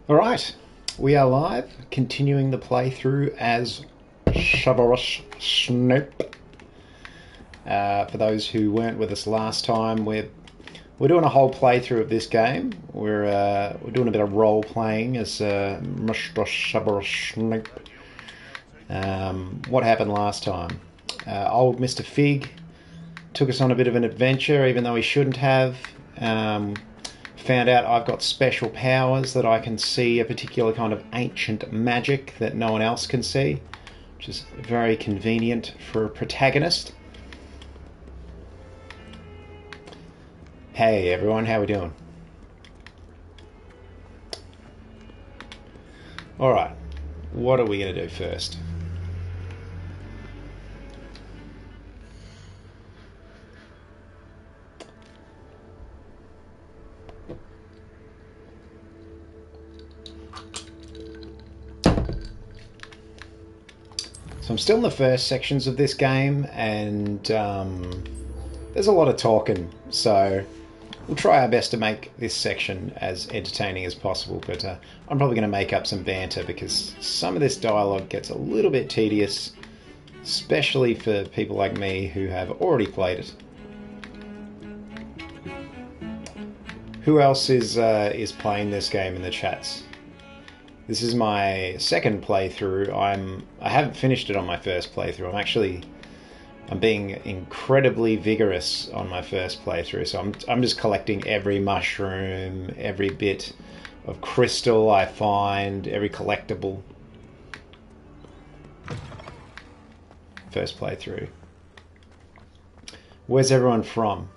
Alright, we are live, continuing the playthrough as Severus Snape. For those who weren't with us last time, we're doing a whole playthrough of this game. We're doing a bit of role playing as Mr. Severus Snape. What happened last time? Old Mr. Fig took us on a bit of an adventure, even though he shouldn't have. Found out I've got special powers, that I can see a particular kind of ancient magic that no one else can see, which is very convenient for a protagonist. Hey everyone, how we doing? Alright, what are we going to do first? So I'm still in the first sections of this game, and there's a lot of talking, so we'll try our best to make this section as entertaining as possible, but I'm probably going to make up some banter because some of this dialogue gets a little bit tedious, especially for people like me who have already played it. Who else is playing this game in the chats? This is my second playthrough. I haven't finished it on my first playthrough. I'm being incredibly vigorous on my first playthrough. So I'm just collecting every mushroom, every bit of crystal I find, every collectible. First playthrough. Where's everyone from?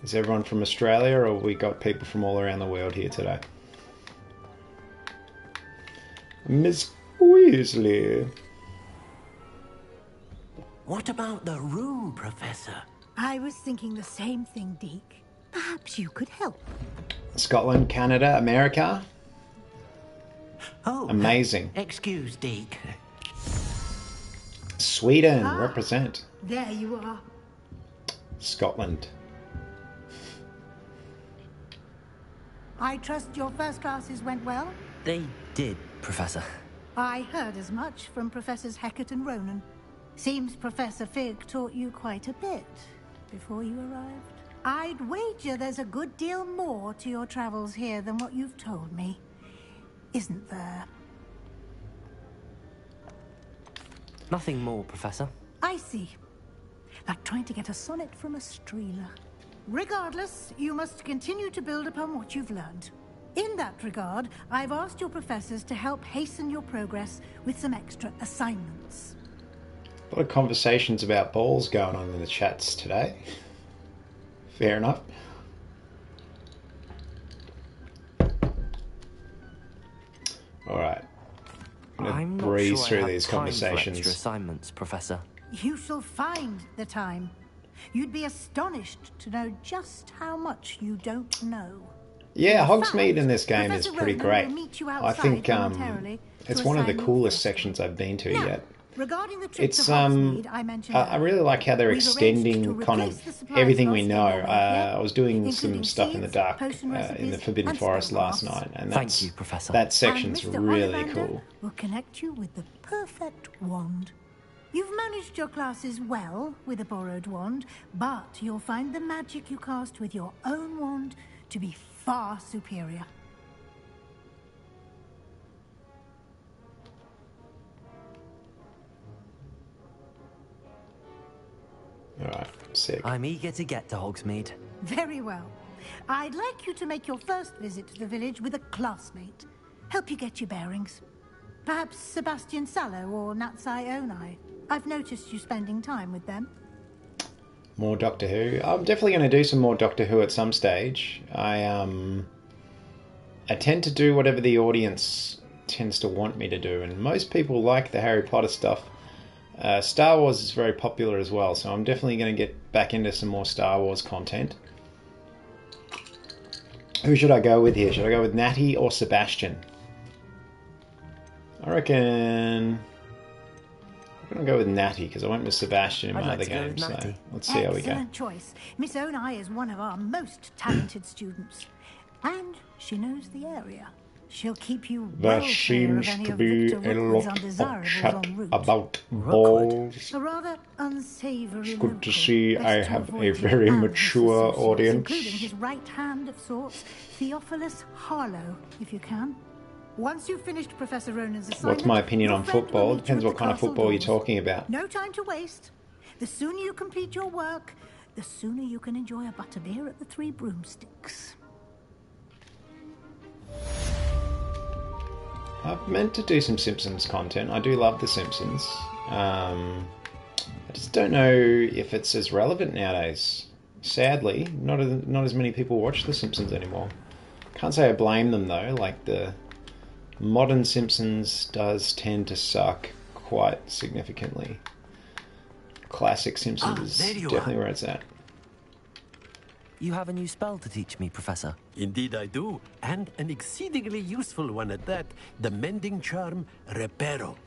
Is everyone from Australia, or have we got people from all around the world here today? Miss Weasley. What about the room, Professor? I was thinking the same thing, Deke. Perhaps you could help. Scotland, Canada, America. Oh, amazing. Excuse, Deke. Sweden, represent. There you are. Scotland. I trust your first classes went well? They did, Professor. I heard as much from Professors Hecat and Ronan. Seems Professor Fig taught you quite a bit before you arrived. I'd wager there's a good deal more to your travels here than what you've told me. Isn't there? Nothing more, Professor. I see. Like trying to get a sonnet from a streeler. Regardless, you must continue to build upon what you've learned. In that regard, I've asked your professors to help hasten your progress with some extra assignments. A lot of conversations about balls going on in the chats today. Fair enough. Alright. I'm gonna breeze through these conversations. Extra assignments, Professor. You shall find the time. You'd be astonished to know just how much you don't know. Yeah, Hogsmeade in this game is pretty great. I think it's one of the coolest sections I've been to yet. Regarding the trip to Hogsmeade, I really like how they're extending kind of everything we know. I was doing some stuff in the dark in the Forbidden Forest last night, and thank you, Professor. That section's really cool. Will connect you with the perfect wand. You've managed your classes well with a borrowed wand, but you'll find the magic you cast with your own wand to be far superior. Alright, sick. I'm eager to get to Hogsmeade. Very well. I'd like you to make your first visit to the village with a classmate. Help you get your bearings. Perhaps Sebastian Sallow or Natsai Onai. I've noticed you spending time with them. More Doctor Who. I'm definitely going to do some more Doctor Who at some stage. I tend to do whatever the audience tends to want me to do, and most people like the Harry Potter stuff. Star Wars is very popular as well, so I'm definitely going to get back into some more Star Wars content. Who should I go with here? Should I go with Natty or Sebastian? I reckon I'm going to go with Natty, because I went with Sebastian in my other game, so let's see how we go. Excellent choice. Miss Onai is one of our most talented students, and she knows the area. She'll keep you There well clear seems of any to of be Victor a Rookwood's lot of undesirables chat en route. about Rookwood? balls. A rather unsavory It's good local. to see Best I to have a avoid his very and his mature associates, audience. including his right hand of sorts, Theophilus Harlow, if you can. Once you've finished Professor Ronan's assignment, What's my opinion your on friend will football? meet Depends you at what the kind of castle football you're doors. talking about. No time to waste. The sooner you complete your work, the sooner you can enjoy a butterbeer at the Three Broomsticks. I've meant to do some Simpsons content. I do love The Simpsons. I just don't know if it's as relevant nowadays. Sadly, not as many people watch The Simpsons anymore. Can't say I blame them though. Like, the modern Simpsons does tend to suck quite significantly. Classic Simpsons is there you definitely are. where it's at. You have a new spell to teach me, Professor. Indeed I do, and an exceedingly useful one at that. The mending charm, Reparo.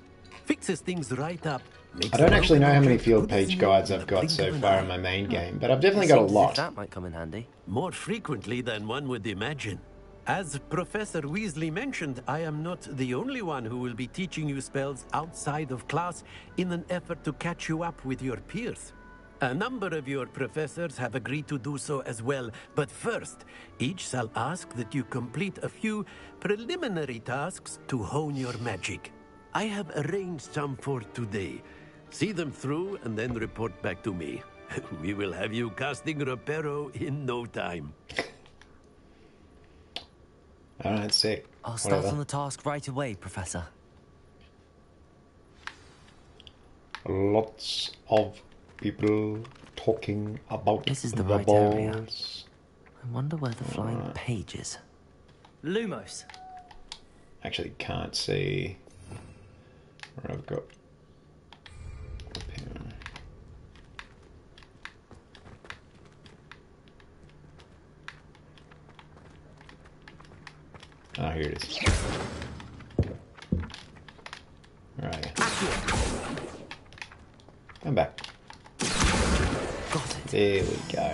Fixes things right up. Makes I don't a actually know broken how many object field good as page new guides in I've the got blink so of an far eye. in my main game, but I've definitely got a Seems as if lot. that might come in handy. More frequently than one would imagine. As Professor Weasley mentioned, I am not the only one who will be teaching you spells outside of class in an effort to catch you up with your peers. A number of your professors have agreed to do so as well, but first, each shall ask that you complete a few preliminary tasks to hone your magic. I have arranged some for today. See them through and then report back to me. We will have you casting Reparo in no time. Alright, sick. I'll start Whatever. on the task right away, Professor. Lots of people talking about This is the the right area. balls. I wonder where the flying page is. Lumos. Actually, can't see where I've got. Up here. Oh, here it is. Right. Come back. Got it. There we go.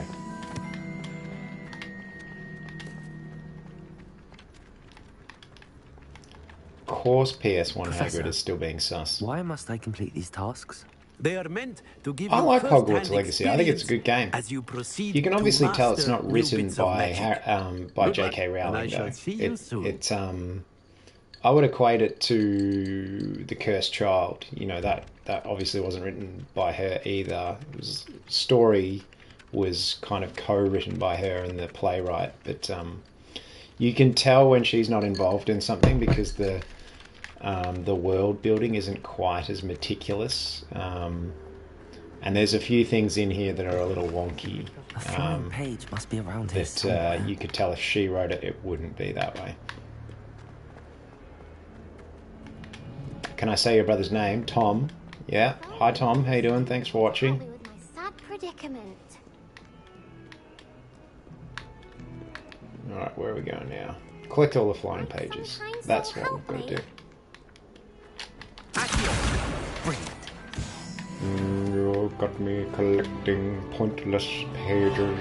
Of course, PS1 Professor, Hagrid is still being sus. Why must I complete these tasks? They are meant to give I you like first-hand Hogwarts Legacy. I think it's a good game. as you proceed. You can to obviously tell it's master not new written bits of by magic. by Good J.K. luck, and I Rowling shall though. see you soon. It's I would equate it to The Cursed Child. You know, that obviously wasn't written by her either. It was story was kind of co-written by her and the playwright, but you can tell when she's not involved in something because the world building isn't quite as meticulous. And there's a few things in here that are a little wonky. A flying page must be around here That somewhere. you could tell if she wrote it, it wouldn't be that way. Can I say your brother's name? Tom. Yeah. Hi, Tom. How you doing? Thanks for watching. With my sad predicament. Alright, where are we going now? Collect all the flying pages. That's what we've got to do. Brilliant. You got me collecting pointless pages.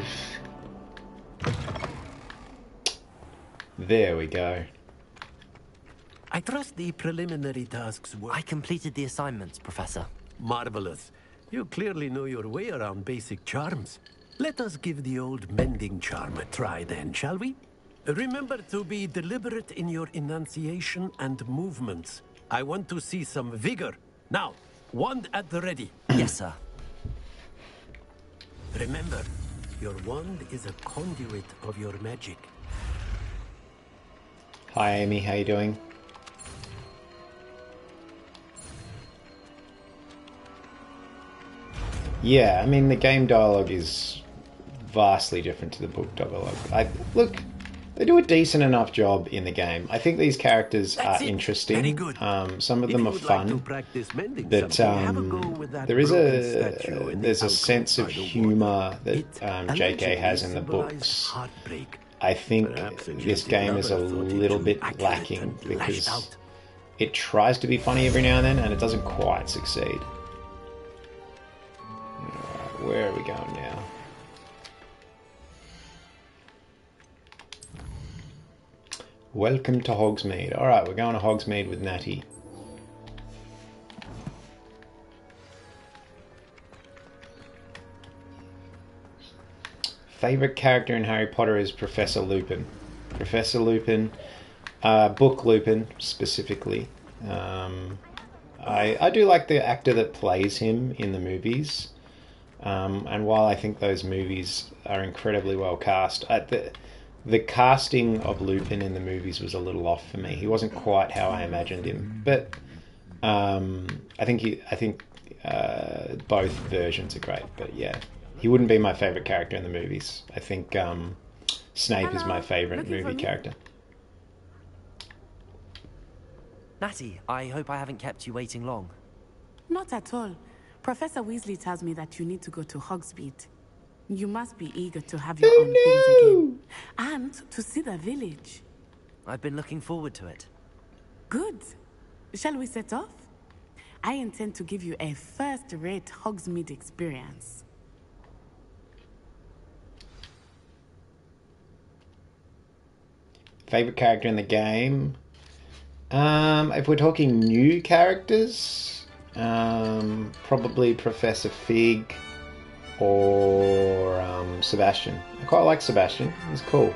There we go. I trust the preliminary tasks were I completed the assignments, Professor. marvelous. You clearly know your way around basic charms. Let us give the old mending charm a try then, shall we? Remember to be deliberate in your enunciation and movements. I want to see some vigor. Now, wand at the ready. Yes, sir. Remember, your wand is a conduit of your magic. Hi, Amy. How you doing? Yeah, I mean, the game dialogue is vastly different to the book dialogue. Look, they do a decent enough job in the game. I think these characters That's are it. interesting. Very good. Some of If them you are would like to fun, practice mending but something, have a go with that there is broken statue in the there's a alcove sense of by the water. humour that It J.K. has in allegedly the symbolized books. heartbreak. I think Perhaps a this jilted game is a lover thought it little too bit accurate lacking and lashed because out. it tries to be funny every now and then, and it doesn't quite succeed. Alright, where are we going now? Welcome to Hogsmeade. Alright, we're going to Hogsmeade with Natty. Favourite character in Harry Potter is Professor Lupin. Professor Lupin, Book Lupin specifically. I do like the actor that plays him in the movies. And while I think those movies are incredibly well cast, the casting of Lupin in the movies was a little off for me. He wasn't quite how I imagined him, but I think both versions are great. But yeah, he wouldn't be my favorite character in the movies. I think Snape is my favorite movie character. Natty, I hope I haven't kept you waiting long. Not at all. Professor Weasley tells me that you need to go to Hogsmeade. You must be eager to have your own things again. And to see the village. I've been looking forward to it. Good. Shall we set off? I intend to give you a first-rate Hogsmeade experience. Favorite character in the game? If we're talking new characters, probably Professor Fig or Sebastian. I quite like Sebastian. He's cool.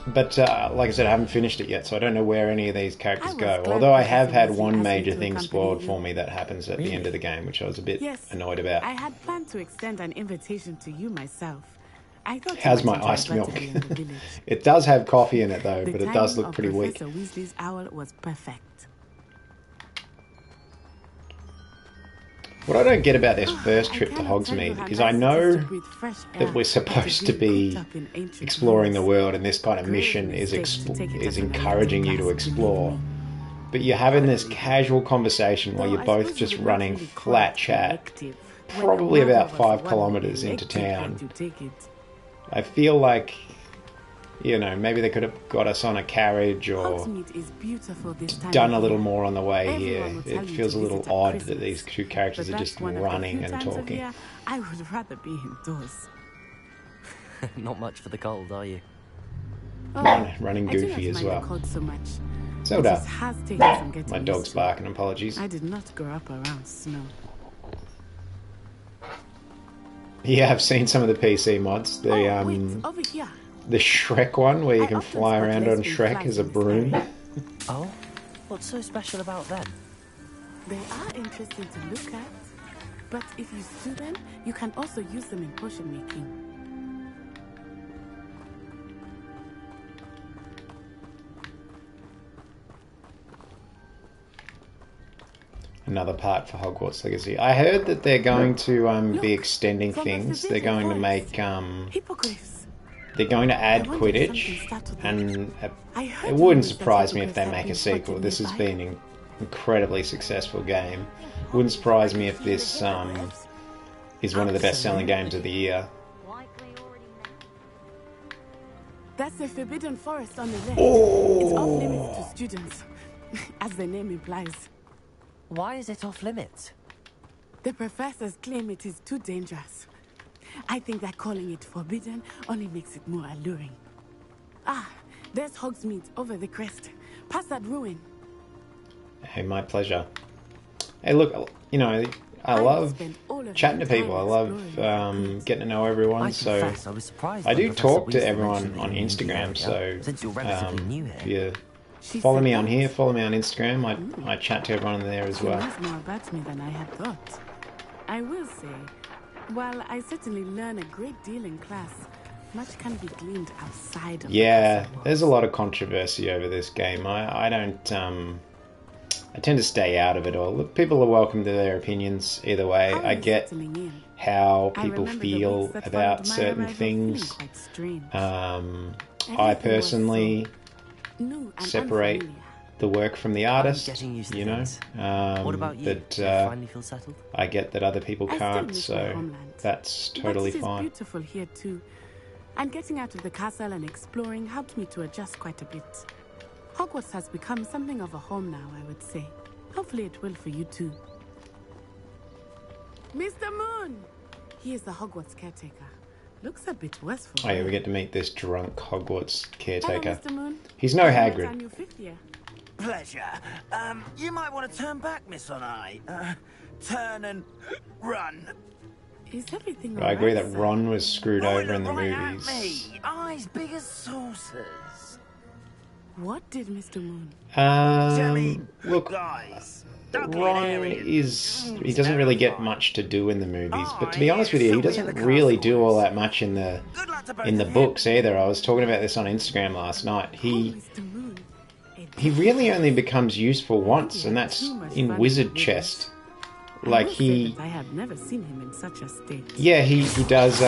But like I said, I haven't finished it yet, so I don't know where any of these characters go. Although I have had one major thing spoiled for me that happens at the end of the game, which I was a bit annoyed about. I had planned to extend an invitation to you myself. How's my iced milk? It does have coffee in it though, but it does look pretty weak. Professor Weasley's owl was perfect. What I don't get about this first trip to Hogsmeade is I know that we're supposed to be exploring the world and this kind of mission is encouraging you to explore. But you're having this casual conversation while you're both just running flat chat, probably about 5 kilometers into town. I feel like, you know, maybe they could have got us on a carriage or done a little more on the way here. It feels a little odd that these two characters are just running and talking. I would rather be indoors. Not much for the cold, are you? Running goofy as well. Zelda. My dog's barking, apologies. I did not grow up around snow. Yeah, I've seen some of the PC mods. The Shrek one where you can fly around on Shrek as a broom. Oh, what's so special about them? They are interesting to look at, but if you stew them, you can also use them in potion making. Another part for Hogwarts Legacy. I heard that they're going to be extending things. They're going to make they're going to add Quidditch, and it wouldn't surprise me if they make a sequel. This has been an incredibly successful game. Wouldn't surprise me if this is one of the best-selling games of the year. That's the Forbidden Forest on the left. It's off limits to students, as the name implies. Why is it off limits? The professors claim it is too dangerous. I think that calling it forbidden only makes it more alluring. Ah, there's Hogsmeade over the crest. Past that ruin. Hey, my pleasure. Hey, look, you know, I love chatting to people. I love getting to know everyone. So I do talk to everyone on Instagram. So if you follow me on here, follow me on Instagram. I chat to everyone there as well. She knows more about me than I had thought. I will say, while I certainly learn a great deal in class, much can be gleaned outside of there's a lot of controversy over this game. I don't I tend to stay out of it all. People are welcome to their opinions either way. I get how people feel about certain things. I personally separate the work from the artist, you know. What about you? But Do you finally feel settled? I get that other people can't, so that's totally fine. It's beautiful here too, and getting out of the castle and exploring helped me to adjust quite a bit. Hogwarts has become something of a home now, I would say. Hopefully it will for you too. Mr. Moon! He is the Hogwarts caretaker. Looks a bit worse for Oh yeah, her. we get to meet this drunk Hogwarts Hello, caretaker. Mr. Moon. He's no Our Hagrid. new fifth year. Pleasure. You might want to turn back, Miss Onai. Turn and run. Is everything I agree alright, that sir? Ron was screwed over in the Right at movies. me. Eyes big as saucers. What did Mr. Moon? Look, Guys. Ron he doesn't really get much to do in the movies, but to be honest with you, he doesn't really do all that much in the books either. I was talking about this on Instagram last night. Mr. Moon. He really only becomes useful once, and that's in Wizard Chest. Like I have never seen him in such a state. yeah, he does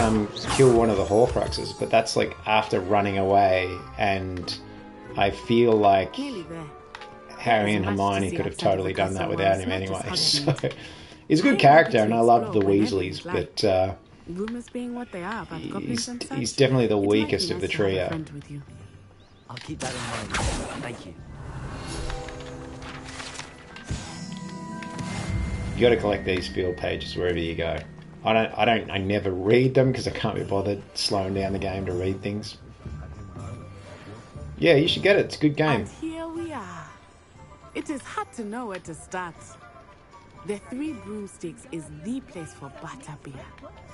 kill one of the Horcruxes, but that's like after running away, and I feel like Nearly there. Harry and Hermione could have totally done that without him anyway. So he's a good character, and I love the Weasleys, but Rumors being what they are about goblins and such, he's definitely the it might be weakest of nice the to have a trio. friend with you. I'll keep that in mind. Thank you. You got to collect these field pages wherever you go. I never read them because I can't be bothered slowing down the game to read things. Yeah, you should get it. It's a good game. And here we are. It is hard to know where to start. The Three Broomsticks is the place for butterbeer.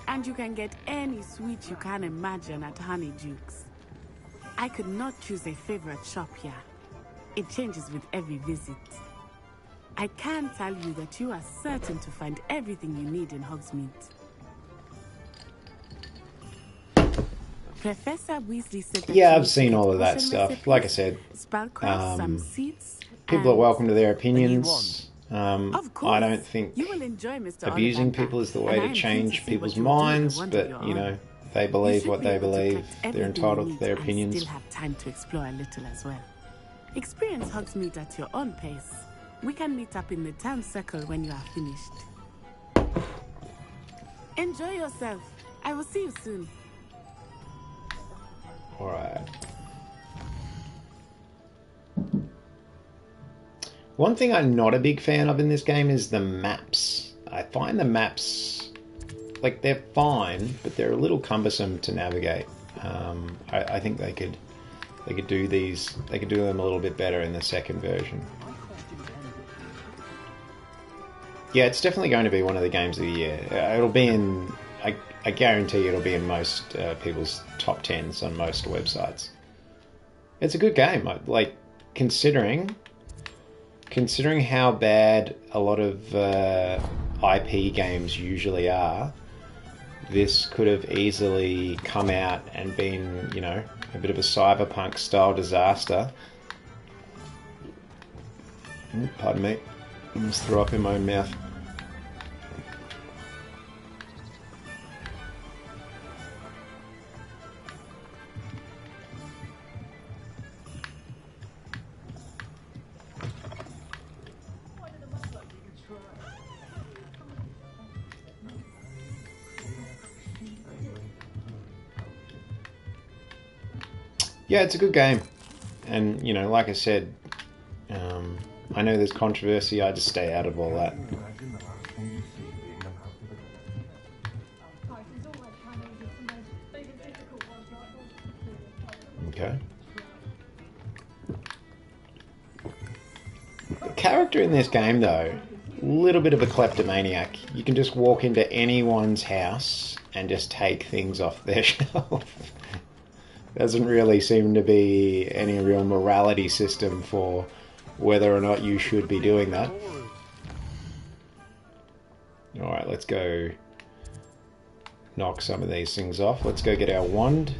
And you can get any sweet you can imagine at Honeydukes. I could not choose a favorite shop here. It changes with every visit. I can tell you that you are certain to find everything you need in Hogsmeade. Professor Weasley said that Yeah, you I've need seen to all get of that potion stuff. recipes, Like I said, spellcraft, some seeds, people are and- welcome to their Of opinions. course. I don't think You will enjoy Mr. abusing Ollivander, people is the and way I to am keen change to see people's what you will do with minds, the wand but of your you know, own. they You believe should what be they able to believe. collect They're everything entitled you to their need opinions. and still have time to explore a little as well. Experience Hogsmeade at your own pace. We can meet up in the town circle when you are finished. Enjoy yourself. I will see you soon. Alright. One thing I'm not a big fan of in this game is the maps. I find the maps, like, they're fine, but they're a little cumbersome to navigate. I think they could do them a little bit better in the second version. Yeah, it's definitely going to be one of the games of the year. It'll be in, I guarantee it'll be in most people's top 10s on most websites. It's a good game. Like, considering how bad a lot of IP games usually are, this could have easily come out and been, you know, a bit of a cyberpunk style disaster. Pardon me. I almost threw up in my own mouth. Yeah, it's a good game. And, you know, like I said, I know there's controversy, I just stay out of all that. Okay. The character in this game, though, a little bit of a kleptomaniac. You can just walk into anyone's house and just take things off their shelf. Doesn't really seem to be any real morality system for whether or not you should be doing that. Alright, let's go knock some of these things off. Let's go get our wand.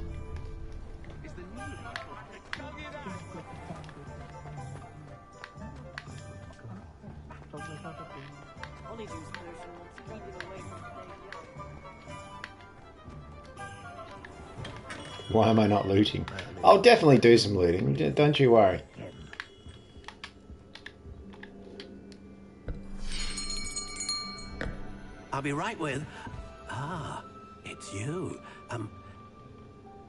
Why am I not looting? I'll definitely do some looting, don't you worry. I'll be right with... Ah, it's you.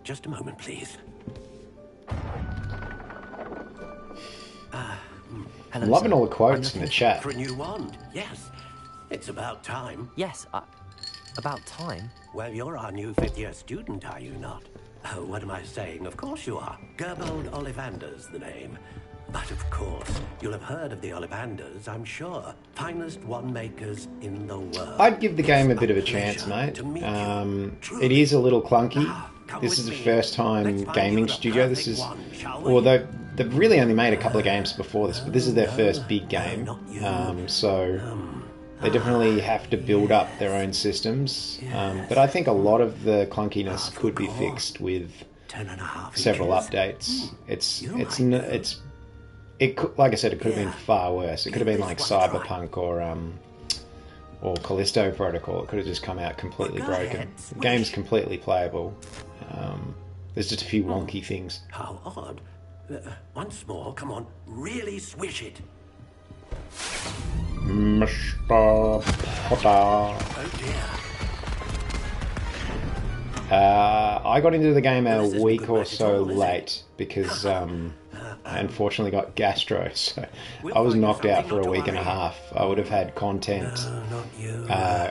Just a moment, please. Hello, I'm loving sir. all the quotes I'm in the looking chat. For a new wand, yes. It's about time. Yes, About time. Well, you're our new fifth-year student, are you not? Oh, what am I saying? Of course you are. Gerbold Ollivander's the name. But of course, you'll have heard of the Ollivanders, I'm sure. Finest wand makers in the world. I'd give the game a bit of a chance, mate. It is a little clunky. This is the first time gaming studio. This is, although they've really only made a couple of games before this, but this is their first big game. So they definitely have to build up their own systems. But I think a lot of the clunkiness could be fixed with several updates. Like I said, it could have been far worse. It could have been like Cyberpunk or Callisto Protocol. It could have just come out completely broken. The game's completely playable. There's just a few wonky things. How odd. Once more, come on, really swish it. Mr. Potter. Oh dear. I got into the game a week or so late because I unfortunately got gastro, so I was knocked out for a week and a half. I would have had content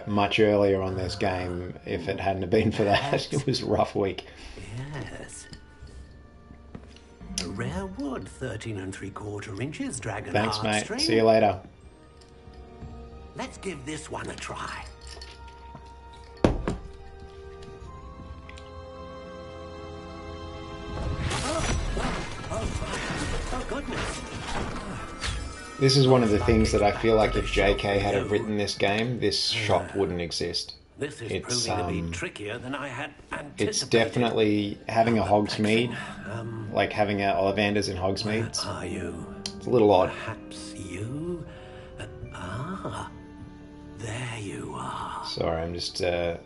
much earlier on this game if it hadn't have been for that. It was a rough week. Yes. A rare wood, 13 3/4 inches, dragon Thanks, mate. heartstring. See you later. Let's give this one a try. Oh, goodness. This is one of the things that I feel like if JK had have written this game, this shop wouldn't exist. This is proving to be trickier than I had anticipated. It's definitely having a Hogsmeade, like having a Ollivanders in Hogsmeade. Are you? It's a little odd. Perhaps you? There you are. Sorry, I'm just on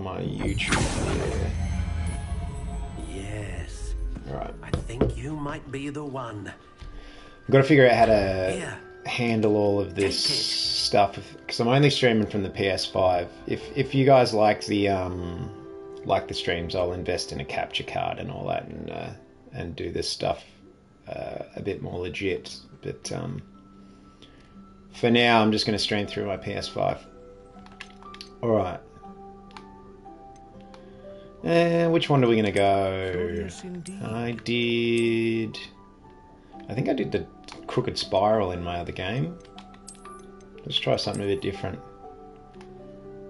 my YouTube here. Yes. Alright. I think you might be the one. I've got to figure out how to handle all of this stuff because I'm only streaming from the PS5. If you guys like the streams, I'll invest in a capture card and all that and do this stuff a bit more legit. But for now, I'm just going to stream through my PS5. All right. Which one are we going to go? I think I did the Crooked Spiral in my other game. Let's try something a bit different.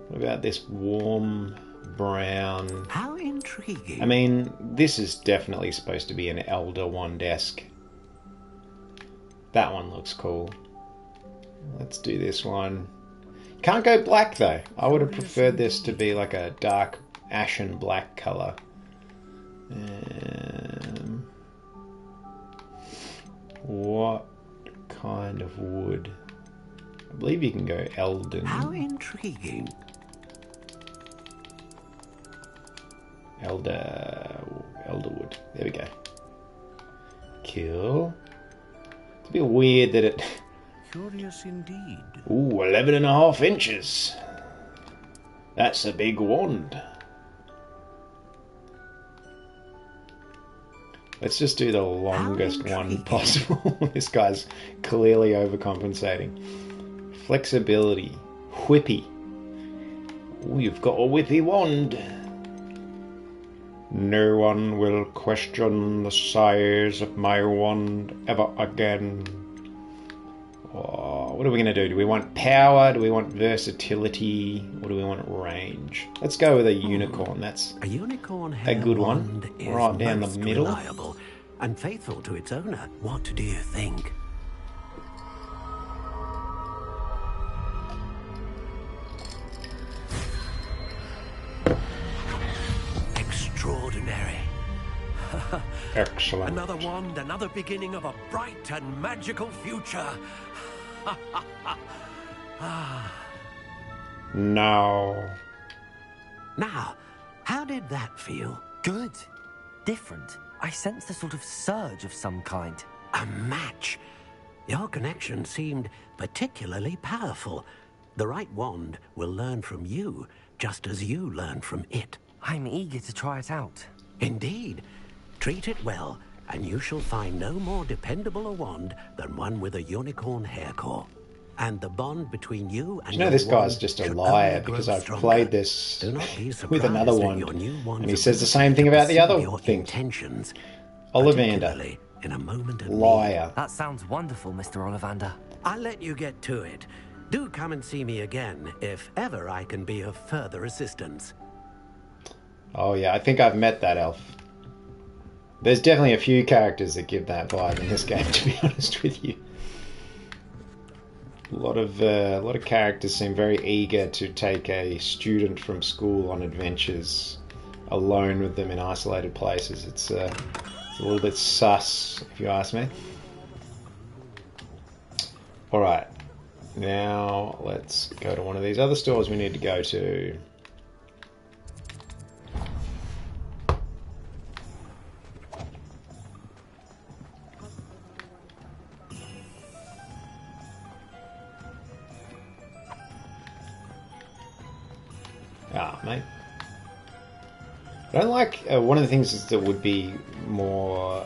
What about this warm brown? How intriguing. I mean, this is definitely supposed to be an Elder Wand-esque. That one looks cool. Let's do this one. Can't go black though. I would have preferred this to be like a dark ashen black colour. What kind of wood? I believe you can go Elden. How intriguing. Elderwood. There we go. Cool. It's a bit weird that it... Curious indeed. Ooh, 11.5 inches. That's a big wand. Let's just do the longest one possible. This guy's clearly overcompensating. Flexibility. Whippy. Ooh, you've got a whippy wand. No one will question the size of my wand ever again. Oh, what are we going to do? Do we want power? Do we want versatility? Or do we want range? Let's go with a unicorn. That's a unicorn a good one. Right down the middle. Reliable and faithful to its owner. What do you think? Extraordinary. Excellent. Another wand, another beginning of a bright and magical future. No. Now, how did that feel? Good. Different. I sensed a sort of surge of some kind. A match. Your connection seemed particularly powerful. The right wand will learn from you, just as you learn from it. I'm eager to try it out. Indeed. Treat it well, and you shall find no more dependable a wand than one with a unicorn hair core. and the bond between you and You know, your this guy's wand just a should liar only grow because I've stronger. played this Do not be with another surprised at wand, your new wand's and he says the ability same thing to about the perceive other your thing. intentions, Ollivander, particularly in a moment of need. liar. That sounds wonderful, Mr. Ollivander. I'll let you get to it. Do come and see me again if ever I can be of further assistance. Oh yeah, I think I've met that elf. There's definitely a few characters that give that vibe in this game, to be honest with you. A lot of characters seem very eager to take a student from school on adventures alone with them in isolated places. It's a little bit sus, if you ask me. Alright, now let's go to one of these other stores we need to go to. Ah, mate. I don't like... one of the things is that would be more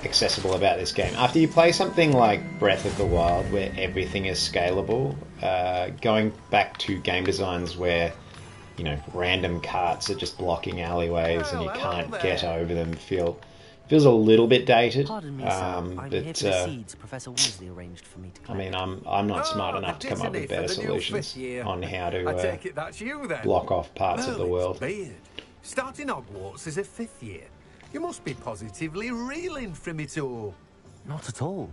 accessible about this game. After you play something like Breath of the Wild, where everything is scalable, going back to game designs where, you know, random carts are just blocking alleyways and you can't get over them feels a little bit dated. Pardon me, sir. I'm here for the seeds Professor Weasley arranged for me to collect. I mean, I'm not smart enough to come up with better solutions on how to that's you, then. block off parts of the world. Beard. Starting Hogwarts as a 5th year. You must be positively reeling from it all. Not at all.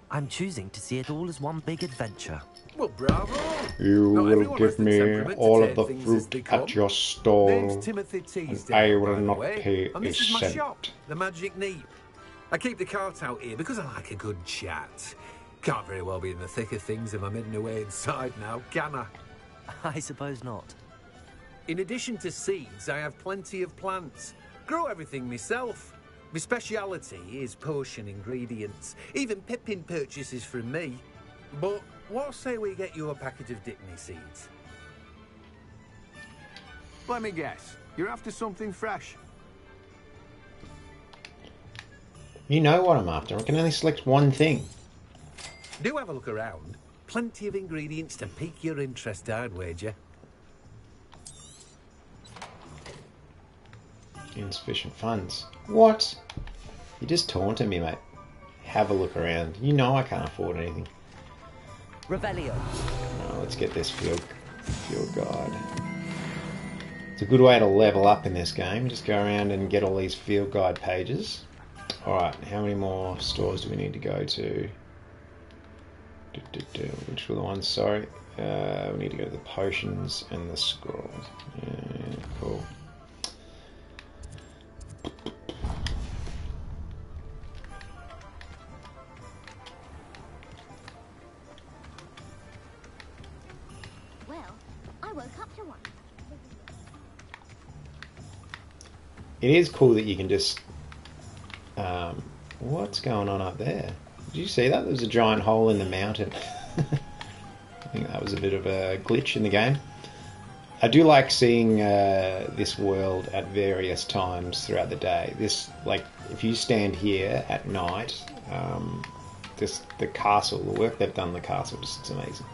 I'm choosing to see it all as one big adventure. Well, bravo. You Not will everyone has give the me temperament to all of take the things as they fruit come. at your stall, Name's Timothy and Teasdale, I will by the not way. pay And a this is my cent. shop, the Magic Neep. I keep the cart out here because I like a good chat. Can't very well be in the thick of things if I'm heading away inside now, can I? I suppose not. In addition to seeds, I have plenty of plants. Grow everything myself. My speciality is potion ingredients. Even Pippin purchases from me. But what say we get you a packet of Dickney seeds? Let me guess. You're after something fresh. You know what I'm after. I can only select one thing. Do have a look around. Plenty of ingredients to pique your interest, I'd wager. Insufficient funds. What? You're just taunting me, mate. Have a look around. You know I can't afford anything. Revelio. No, let's get this field guide. It's a good way to level up in this game. Just go around and get all these field guide pages. Alright, how many more stores do we need to go to? Which were the ones? Sorry. We need to go to the potions and the scrolls. Yeah, cool. Well, I woke up to one. It is cool that you can just... what's going on up there? Did you see that? There's a giant hole in the mountain. I think that was a bit of a glitch in the game. I do like seeing this world at various times throughout the day. This, like, if you stand here at night, the castle, the work they've done in the castle, it's amazing.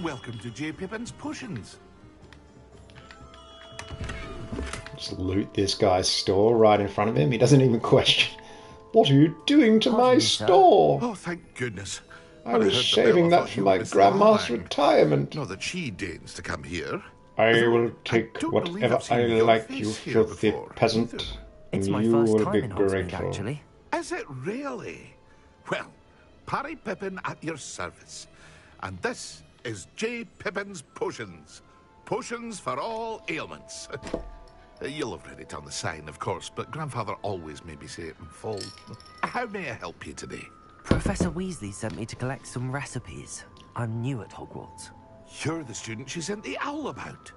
Welcome to J. Pippin's Potions. Just loot this guy's store right in front of him. He doesn't even question. What are you doing to my store? Oh, thank goodness. I was saving that for my grandma's retirement. Not that she deigns to come here. I will take whatever I like, you filthy peasant, and you will be grateful. Actually. Is it really? Well, Parry Pippin at your service. And this is J. Pippin's Potions. Potions for all ailments. You'll have read it on the sign, of course, but Grandfather always made me say it in full. How may I help you today? Professor Weasley sent me to collect some recipes. I'm new at Hogwarts. You're the student she sent the owl about.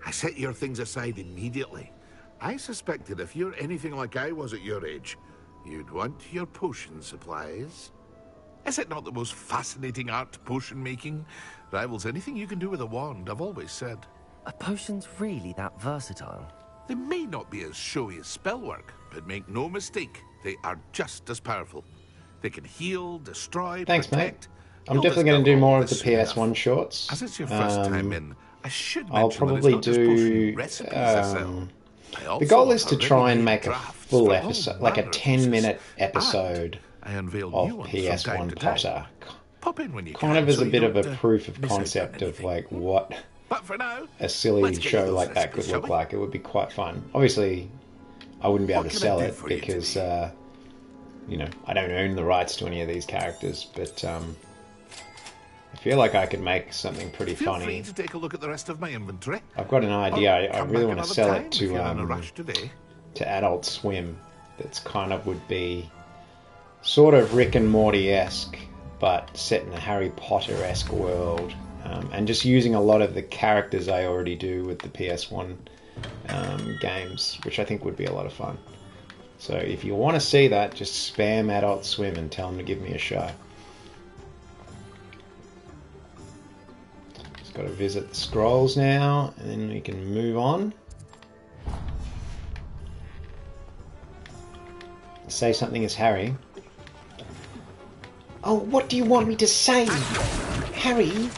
I set your things aside immediately. I suspected if you're anything like I was at your age, you'd want your potion supplies. Is it not the most fascinating art, potion making? Rivals anything you can do with a wand, I've always said. Are potions really that versatile? They may not be as showy as spellwork, but make no mistake, they are just as powerful. They can heal, destroy, Thanks, protect. mate. I'm You'll definitely going to discover do all more of the this soon enough. PS1 shorts. As it's your first time in, I should I'll mention that it's probably not just potion recipes I sell. I the also goal is to have try and ready-made make a drafts full for all episode, like a manner of 10-minute uses. episode I unveil of new ones from time PS1 to time. Potter. Pop in when you Kind can, of as so a you bit of a don't, proof of miss out on concept of anything. like what But for now, a silly let's get you show those like that recipes, could shall look we? like. It would be quite fun. Obviously, I wouldn't be able What to can I sell do it for you because, today? you know, I don't own the rights to any of these characters, but I feel like I could make something pretty Feel funny. free to take a look at the rest of my inventory. I've got an idea. I Come really back want to another sell time it if you're in a rush today. to Adult Swim. That's kind of would be sort of Rick and Morty-esque, but set in a Harry Potter-esque world. And just using a lot of the characters I already do with the PS1 games, which I think would be a lot of fun. So if you want to see that, just spam Adult Swim and tell them to give me a show. Just got to visit the scrolls now, and then we can move on. Say something as Harry. Oh, what do you want me to say, Harry?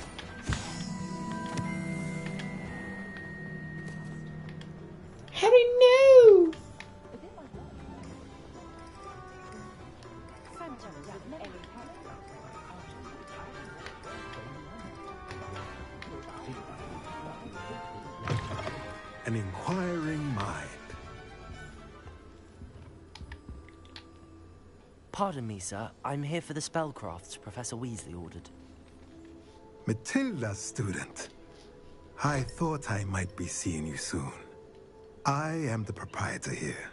Harry, no! An inquiring mind. Pardon me, sir. I'm here for the spellcrafts Professor Weasley ordered. Matilda's student. I thought I might be seeing you soon. I am the proprietor here.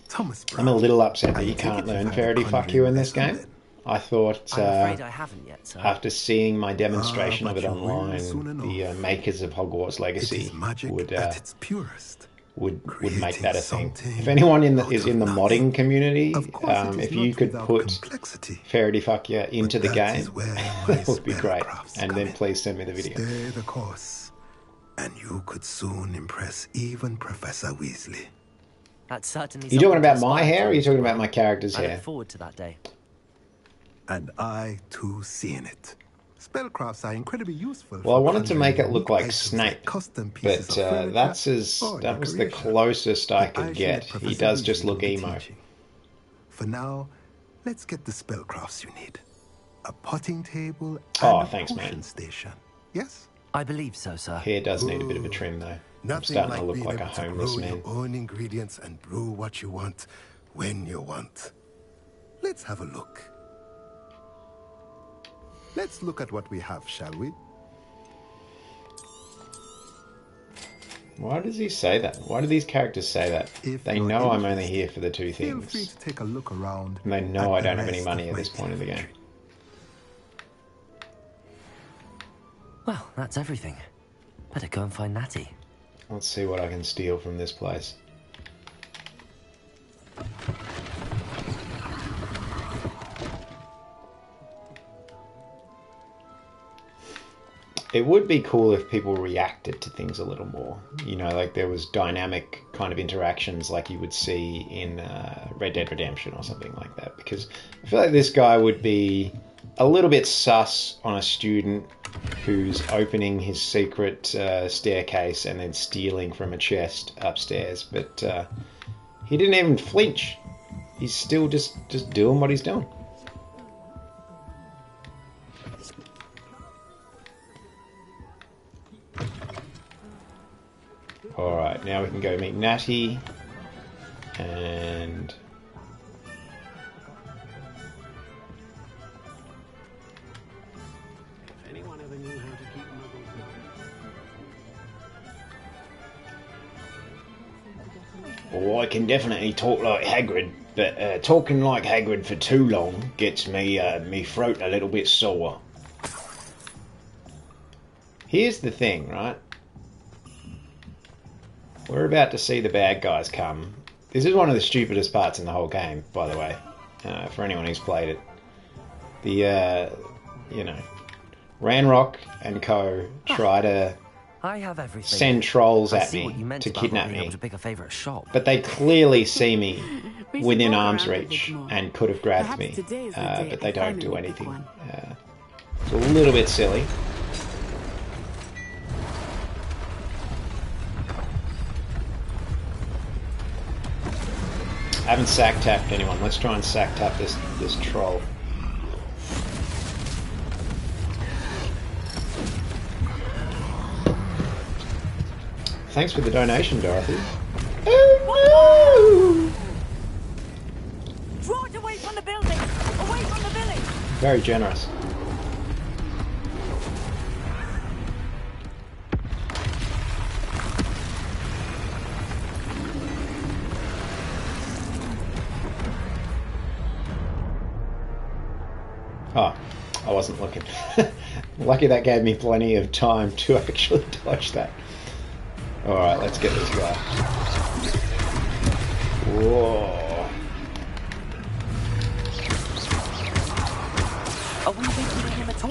Thomas Brown. I'm a little upset that you can't learn Faraday Fuck You in this game. I thought, I'm afraid I haven't yet, sir. after seeing my demonstration of but it you will online, soon the makers of Hogwarts Legacy would at its purest. would make that a thing. Something If anyone out is of in the nothing. modding community, Of course, it is if you not could without put complexity. Faraday Fuck You into the that game, is where my that would be great. spellcrafts And come then in. please send me the video. Stay the course, and you could soon impress even Professor Weasley. That's certainly. You talking something to about my aspire hair, or are to. you talking about my character's I hair? look forward to that day. And I too seeing it. Spellcrafts are incredibly useful. Well, I for wanted to make it conjuring look unique like items Snape, custom pieces but of furniture that or was the decoration. closest I But could shall get. let He Professor does just Weasley look do the emo. teaching. For now, let's get the spellcrafts you need. A potting table Oh, and a thanks, potion mate. station. Yes? I believe so, sir. Hair does need a bit of a trim, though. I'm Nothing starting like to look being like a able to homeless grow man. your own ingredients and brew what you want when you want. Let's have a look. Let's look at what we have, shall we? Why does he say that? Why do these characters say that? If They you're know I'm interested, only here for the two Feel free things. to take a look around. And they know at I the don't have any rest money of at my this point in the game. inventory. Well, that's everything. Better go and find Natty. Let's see what I can steal from this place. It would be cool if people reacted to things a little more. You know, like there was dynamic kind of interactions like you would see in Red Dead Redemption or something like that. Because I feel like this guy would be a little bit sus on a student who's opening his secret staircase and then stealing from a chest upstairs. But he didn't even flinch. He's still just doing what he's doing. Alright, now we can go meet Natty. And... If anyone ever knew how to keep muggles Oh, I can definitely talk like Hagrid, but talking like Hagrid for too long gets me throat a little bit sore. Here's the thing, right? We're about to see the bad guys come. This is one of the stupidest parts in the whole game, by the way, for anyone who's played it. The, you know, Ranrock and co try to I have everything. send trolls I at see me what you meant to about kidnap not being me. able to pick a favorite shop. But they clearly see me We should within walk arm's around a bit reach more. and could have grabbed Perhaps me. today is the day But they I don't do finally pick anything. one. It's a little bit silly. I haven't sack-tapped anyone. Let's try and sack-tap this troll. Thanks for the donation, Dorothy. Oh, no! Draw it away from the building! Away from the village! Very generous. Oh, I wasn't looking. Lucky that gave me plenty of time to actually dodge that. Alright, let's get this guy. Whoa. Are we thinking him at all?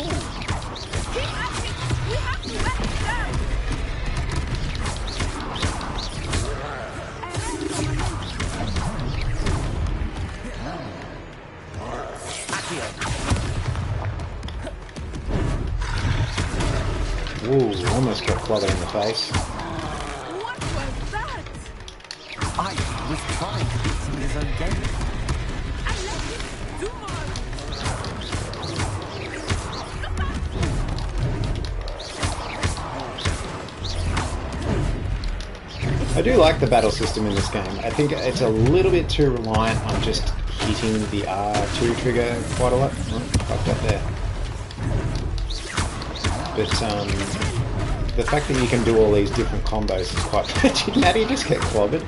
Keep at it! We have to let it down! Ooh, almost got clobbered in the face. What was that? I was trying to beat him in his own game. I let him do more! I do like the battle system in this game. I think it's a little bit too reliant on just hitting the R2 trigger quite a lot. Oh, fucked up there. But the fact that you can do all these different combos is quite... Did Maddie just get clobbered?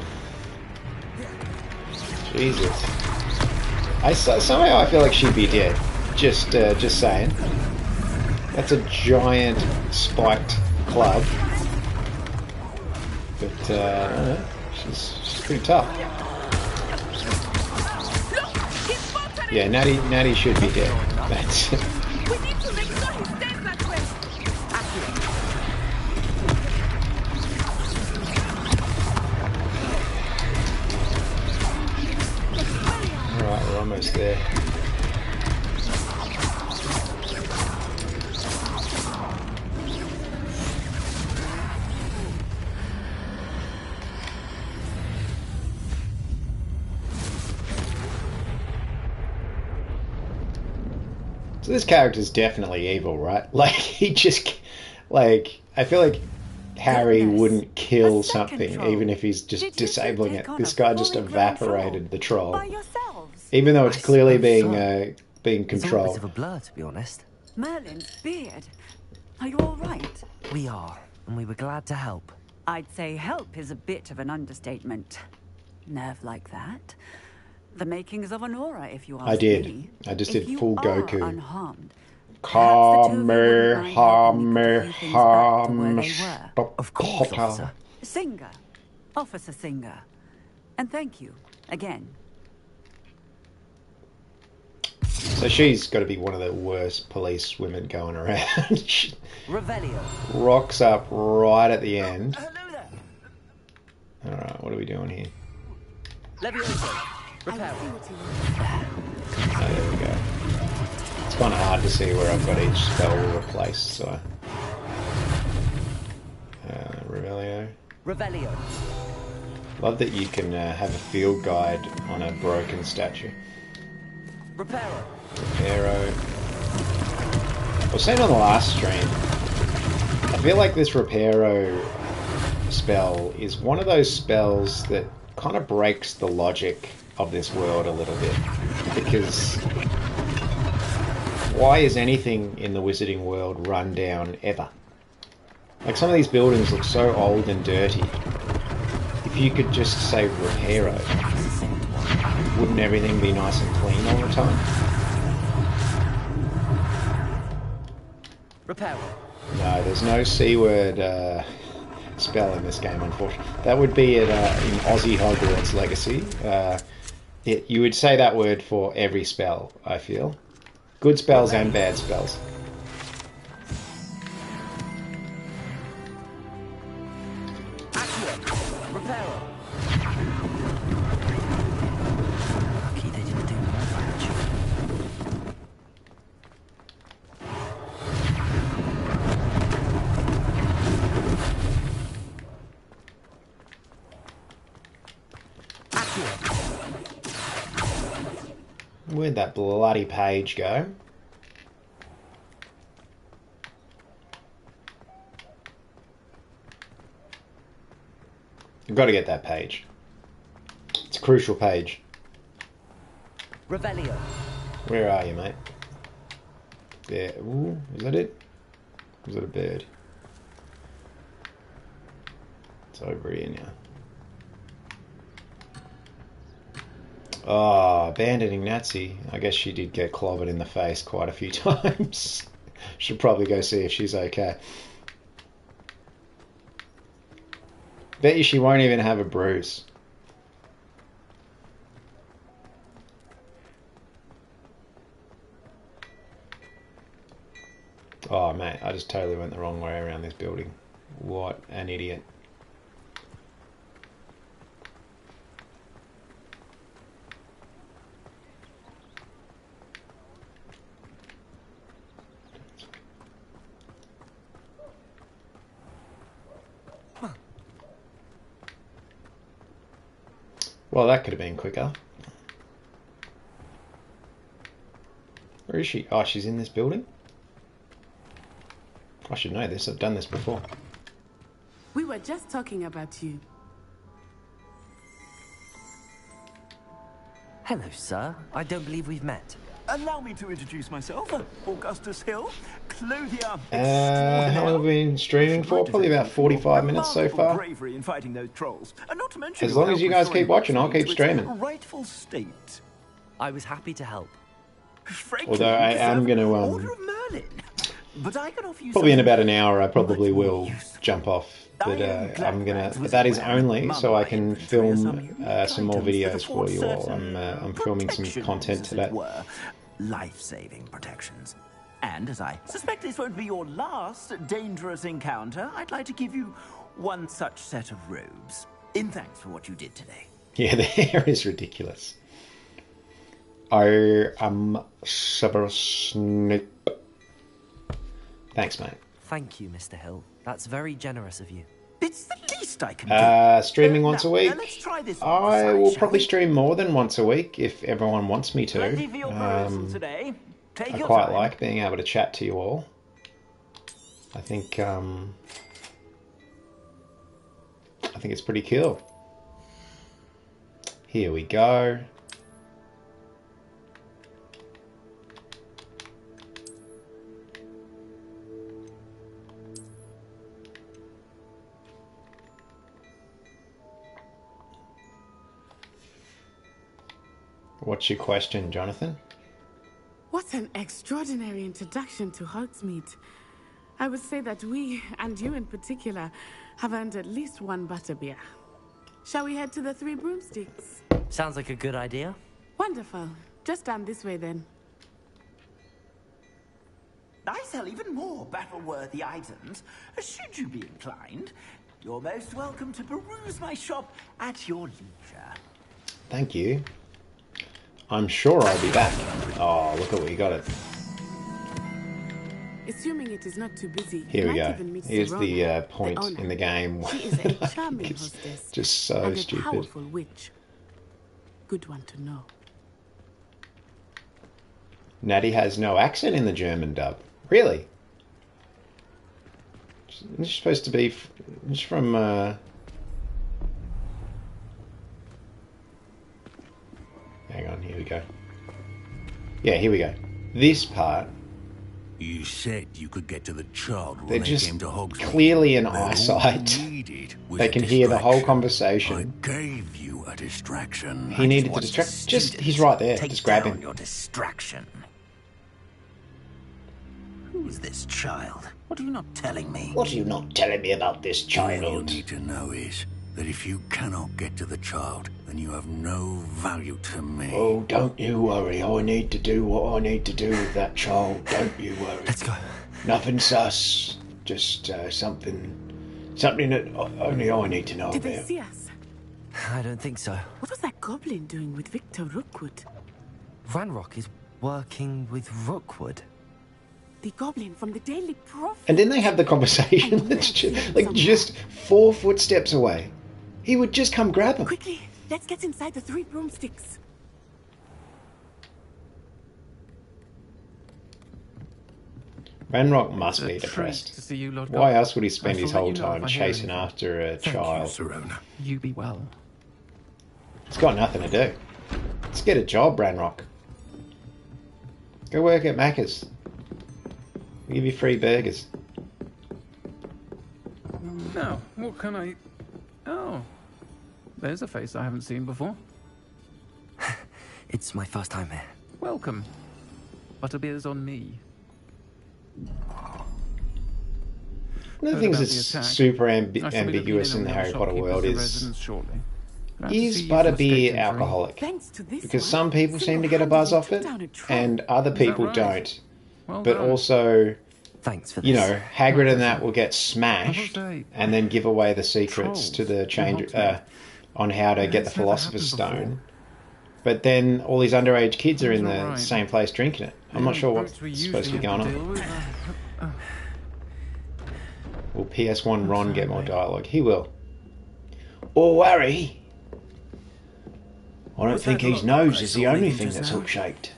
Jesus. Somehow I feel like she'd be dead. Just saying. That's a giant spiked club. But I don't know. She's pretty tough. Yeah, Natty should be dead. That's We need to make sure he stays that way! Alright, we're almost there. So this character's definitely evil, right? Like, he just... Like, I feel like Harry wouldn't kill something, troll. even if he's just Did you disabling take it. on This a guy just fully grown evaporated troll the troll. by yourselves? Even though it's clearly suppose being He's all a bit controlled. of a blur, to be honest. Merlin's beard. Are you all right? We are, and we were glad to help. I'd say help is a bit of an understatement. Nerve like that. The makings of an aura, if you ask I did. me. I just If did you full are Goku. unharmed, perhaps the two of you wouldn't mind helping me put a few things back to where they were. Of course, officer. Singer. Officer Singer. And thank you, again. So she's got to be one of the worst police women going around. She Revelio. rocks up right at the end. Hello there. Alright, what are we doing here? Levioso. Repair. Oh, there we go. It's kind of hard to see where I've got each spell replaced, so... Revelio. Revelio. Love that you can have a field guide on a broken statue. Reparo. Reparo. I was saying on the last stream, I feel like this Reparo spell is one of those spells that kind of breaks the logic of this world a little bit. Because why is anything in the wizarding world run down ever? Like, some of these buildings look so old and dirty. If you could just say Reparo, wouldn't everything be nice and clean all the time? Reparo. No, there's no C-word spell in this game, unfortunately. That would be in Aussie Hogwarts Legacy. You would say that word for every spell, I feel. Good spells and bad spells. Where'd that bloody page go? I've got to get that page. It's a crucial page. Revelio. Where are you, mate? There. Ooh, is that it? Or is that a bird? It's over here now. Oh, abandoning Nazi. I guess she did get clobbered in the face quite a few times. Should probably go see if she's okay. Bet you she won't even have a bruise. Oh, mate, I just totally went the wrong way around this building. What an idiot. Well, that could have been quicker. Where is she? Oh, she's in this building? I should know this. I've done this before. We were just talking about you. Hello, sir. I don't believe we've met. Allow me to introduce myself, Augustus Hill, clothier. How long have we been streaming for? Probably about 45 minutes so far. Bravery in fighting those trolls. And not to mention as long as you guys keep watching, I'll keep streaming. Rightful state. I was happy to help. Although I am going to Order of Merlin. But I can offer you probably in about an hour I probably will jump off, but I'm gonna. But that is only so I can film some more videos for you all. I'm filming some content today. Life-saving protections. And as I suspect this won't be your last dangerous encounter, I'd like to give you one such set of robes in thanks for what you did today. Yeah, the hair is ridiculous. I am Severus Snape. Thanks, mate. Thank you, Mr. Hill. That's very generous of you. It's the least I can do. Streaming once a week. Let's try this I will probably stream more than once a week if everyone wants me to. Today. I quite like being able to chat to you all. I think it's pretty cool. Here we go. What's your question, Jonathan? What an extraordinary introduction to Hogsmeade. I would say that we, and you in particular, have earned at least one butterbeer. Shall we head to the Three Broomsticks? Sounds like a good idea. Wonderful. Just down this way then. I sell even more battle-worthy items. Should you be inclined, you're most welcome to peruse my shop at your leisure. Thank you. I'm sure I'll be back. Oh, look at what you got it. Assuming it is not too busy. Here we go. Here's the point in the game. She is a charming hostess. Just so and stupid. A powerful witch. Good one to know. Natty has no accent in the German dub. Really? She's supposed to be from. Hang on, here we go. Yeah, here we go. This part. You said you could get to the child when they're they just came to Hogsmeade. Clearly in eyesight. They can hear the whole conversation. I gave you a distraction. He needed to distract. He's right there. Just grab him. Your distraction. Who's this child? What are you not telling me? What are you not telling me about this child? All you need to know is that if you cannot get to the child, then you have no value to me. Oh, don't you worry. I need to do what I need to do with that child. Don't you worry. Let's go. Nothing sus. Just something that only I need to know Did about. they see us? I don't think so. What was that goblin doing with Victor Rookwood? Ranrock is working with Rookwood. The goblin from the Daily Prophet. And then they have the conversation that's just 4 footsteps away. He would just come grab him. Quickly, let's get inside the Three Broomsticks. Ranrock must It's a be treat depressed. to see you, Lord Why Goth. else would he spend I his shall let whole you know if time I hear chasing anything. after a Thank child? You, Serona. You be well. He's got nothing to do. Let's get a job, Ranrock. Go work at Macca's. We'll give you free burgers. Now, what can I... Oh, there's a face I haven't seen before. It's my first time here. Welcome. Butterbeer's on me. One of the things that's super ambiguous in the Harry Potter world is Butterbeer alcoholic? Because some people seem to get a buzz off it, and other people don't. But also, you know, Hagrid and that will get smashed and then give away the secrets to the change on how to get the Philosopher's Stone. But then all these underage kids are in the same place drinking it. I'm not sure what's supposed to be going on. Will PS1 Ron get more dialogue? He will. Oh, Harry! I don't think his nose is the only thing that's hook-shaped.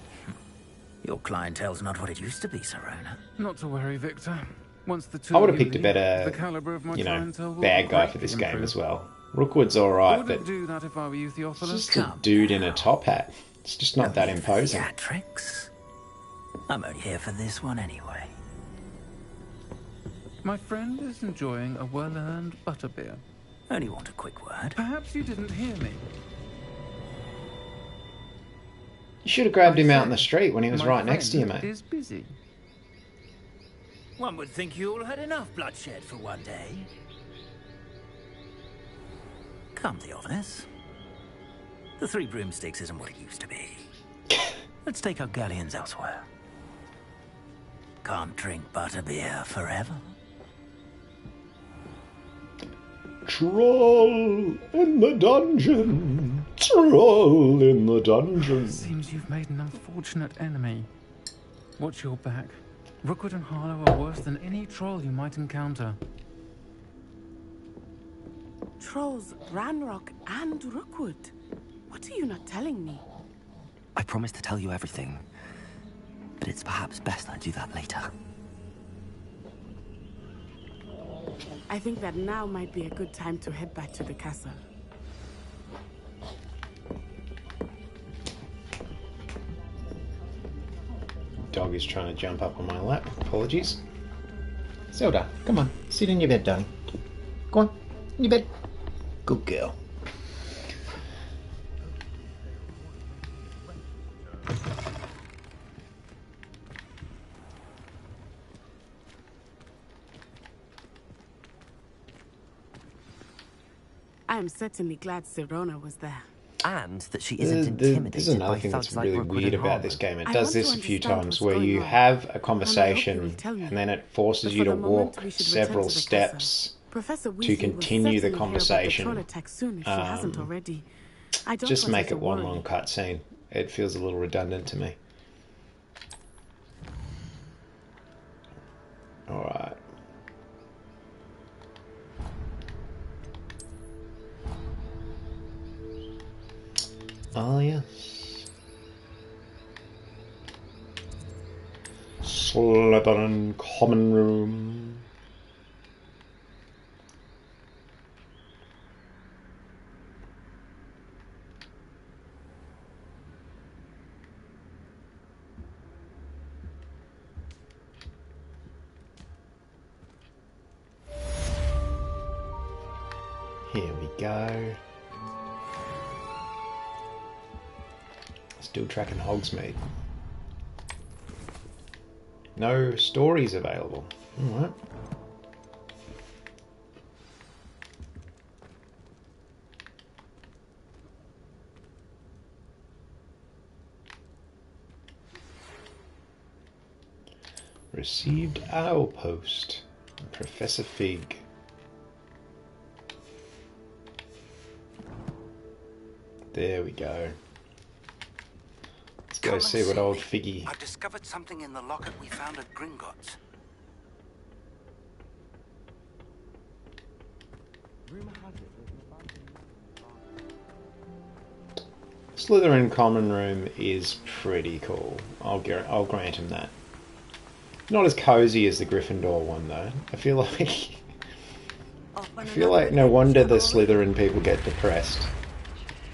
Your clientele's not what it used to be, Serona. Not to worry, Victor. Once the two I would have of you picked a leave, better, the caliber of my you know, clientele will bad guy for greatly this game improve. as well. Rookwood's alright, but do that if I were you, Theophilus. it's just a dude in a top hat. It's just not that imposing. Theatrics? I'm only here for this one anyway. My friend is enjoying a well-earned butterbeer. Only want a quick word. Perhaps you didn't hear me. You should have grabbed him out in the street when he was right next to you, mate. Is busy. One would think you all had enough bloodshed for one day. Come, Theophilus. The Three Broomsticks isn't what it used to be. Let's take our galleons elsewhere. Can't drink butterbeer forever. Troll in the dungeon. Troll in the dungeon. Seems you've made an unfortunate enemy. Watch your back. Rookwood and Harlow are worse than any troll you might encounter. Trolls, Ranrock, and Rookwood. What are you not telling me? I promised to tell you everything, but it's perhaps best I do that later. I think that now might be a good time to head back to the castle. Dog is trying to jump up on my lap. Apologies. Zelda, come on. Sit in your bed, darling. Go on. In your bed. Good girl. I am certainly glad Serona was there. And that she isn't intimidated There's another by thing that's thugs like really Rookwood weird and about Harlow. this game. It I does want this to a few understand times what's where going you on, have a conversation tell me. and then it forces But you for to the moment, walk we should several return to the castle. steps Professor to Weasley will continue the certainly hear about conversation. the troll attack soon if she hasn't already. I don't Just want make her it to one worry. long cutscene. It feels a little redundant to me. Alright. Oh, yes. Slytherin common room. Here we go. Still tracking Hogsmeade. No stories available. Alright. Received owl post. Professor Fig. There we go. Let's go see what old Figgy. I've discovered something in the locket we found at Gringotts. Slytherin common room is pretty cool. I'll grant him that. Not as cozy as the Gryffindor one, though. I feel like no wonder the Slytherin people get depressed.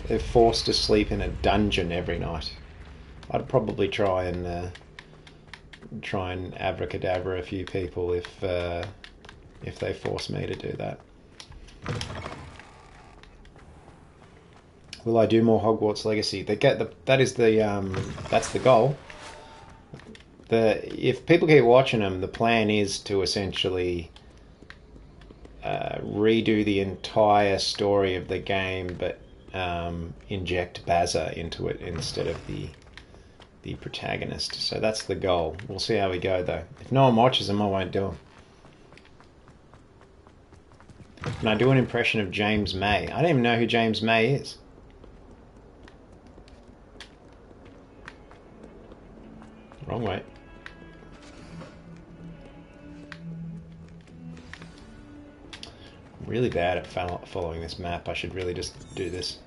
They're forced to sleep in a dungeon every night. I'd probably try and abracadabra a few people if they force me to do that. Will I do more Hogwarts Legacy? That's the goal. If people keep watching them, the plan is to essentially redo the entire story of the game, but inject Bazza into it instead of the protagonist. So that's the goal. We'll see how we go, though. If no one watches them, I won't do them. Can I do an impression of James May? I don't even know who James May is. Wrong way. I'm really bad at following this map. I should really just do this.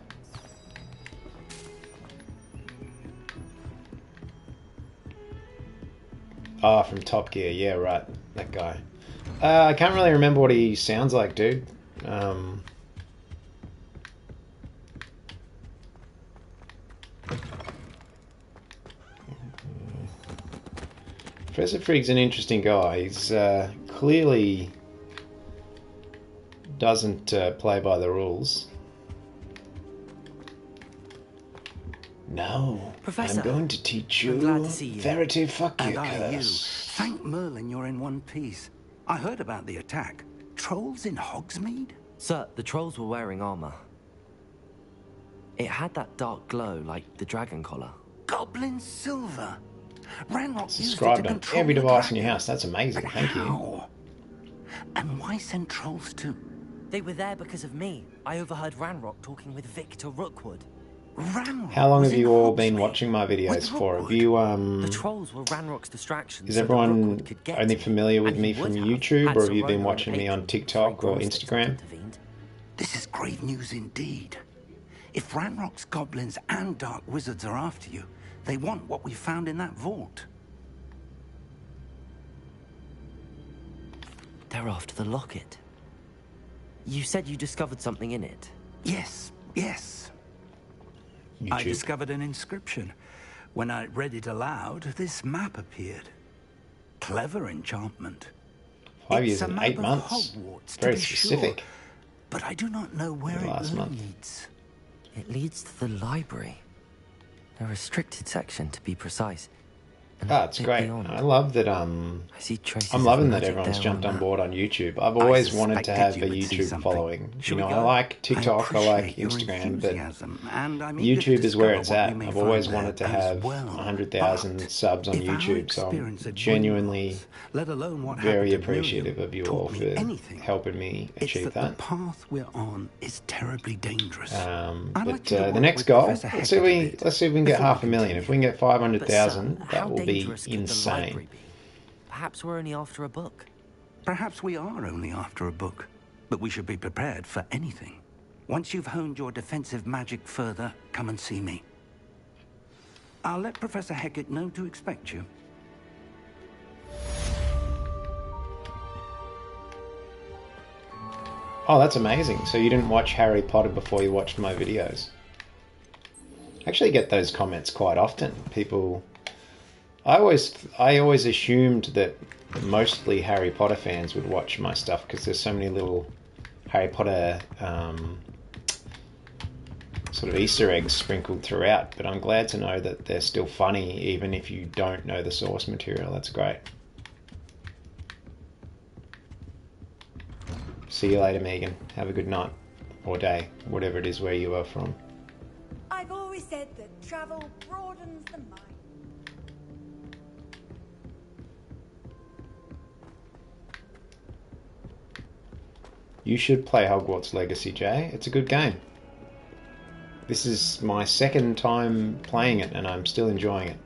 Ah, from Top Gear. Yeah, right. That guy. I can't really remember what he sounds like, dude. Professor Frig's an interesting guy. He's clearly doesn't play by the rules. No, Professor, I'm going to teach you. I'm glad to see you. Verity, fuck you, And I you. curse. Thank Merlin you're in one piece. I heard about the attack. Trolls in Hogsmeade? Sir, the trolls were wearing armor. It had that dark glow like the dragon collar. Goblin silver. Ranrock Subscribe to every device in your house. That's amazing. Thank you. And why send trolls too? They were there because of me. I overheard Ranrock talking with Victor Rookwood. How long have you all been watching my videos for? Have you The trolls were Ranrock's distractions. Is everyone only familiar with me from YouTube, or have you been watching me on TikTok or Instagram? This is grave news indeed. If Ranrock's goblins and dark wizards are after you, they want what we found in that vault. They're after the locket. You said you discovered something in it. Yes, yes. I discovered an inscription. When I read it aloud, this map appeared. Clever enchantment. 5 years and 8 months. Hogwarts, Very specific. Sure, but I do not know where it leads. Month. It leads to the library. A restricted section, to be precise. Ah, it's great. I love that. I'm loving that everyone's jumped on board on YouTube. I've always wanted to have a YouTube following. You know, I like TikTok, I like Instagram, but YouTube is where it's at. I've always wanted to have 100,000 subs on YouTube, so I'm genuinely very appreciative of you all for helping me achieve that. The path we're on is terribly dangerous. But the next goal, let's see if we can get 500,000. If we can get 500,000, that will be insane. Perhaps we're only after a book. Perhaps we are only after a book, but we should be prepared for anything. Once you've honed your defensive magic further, come and see me. I'll let Professor Hecat know to expect you. Oh, that's amazing. So you didn't watch Harry Potter before you watched my videos? I actually get those comments quite often. People... I always assumed that mostly Harry Potter fans would watch my stuff because there's so many little Harry Potter sort of Easter eggs sprinkled throughout. But I'm glad to know that they're still funny even if you don't know the source material. That's great. See you later, Megan. Have a good night or day, whatever it is where you are from. I've always said that travel broadens the mind. You should play Hogwarts Legacy, Jay. It's a good game. This is my second time playing it and I'm still enjoying it.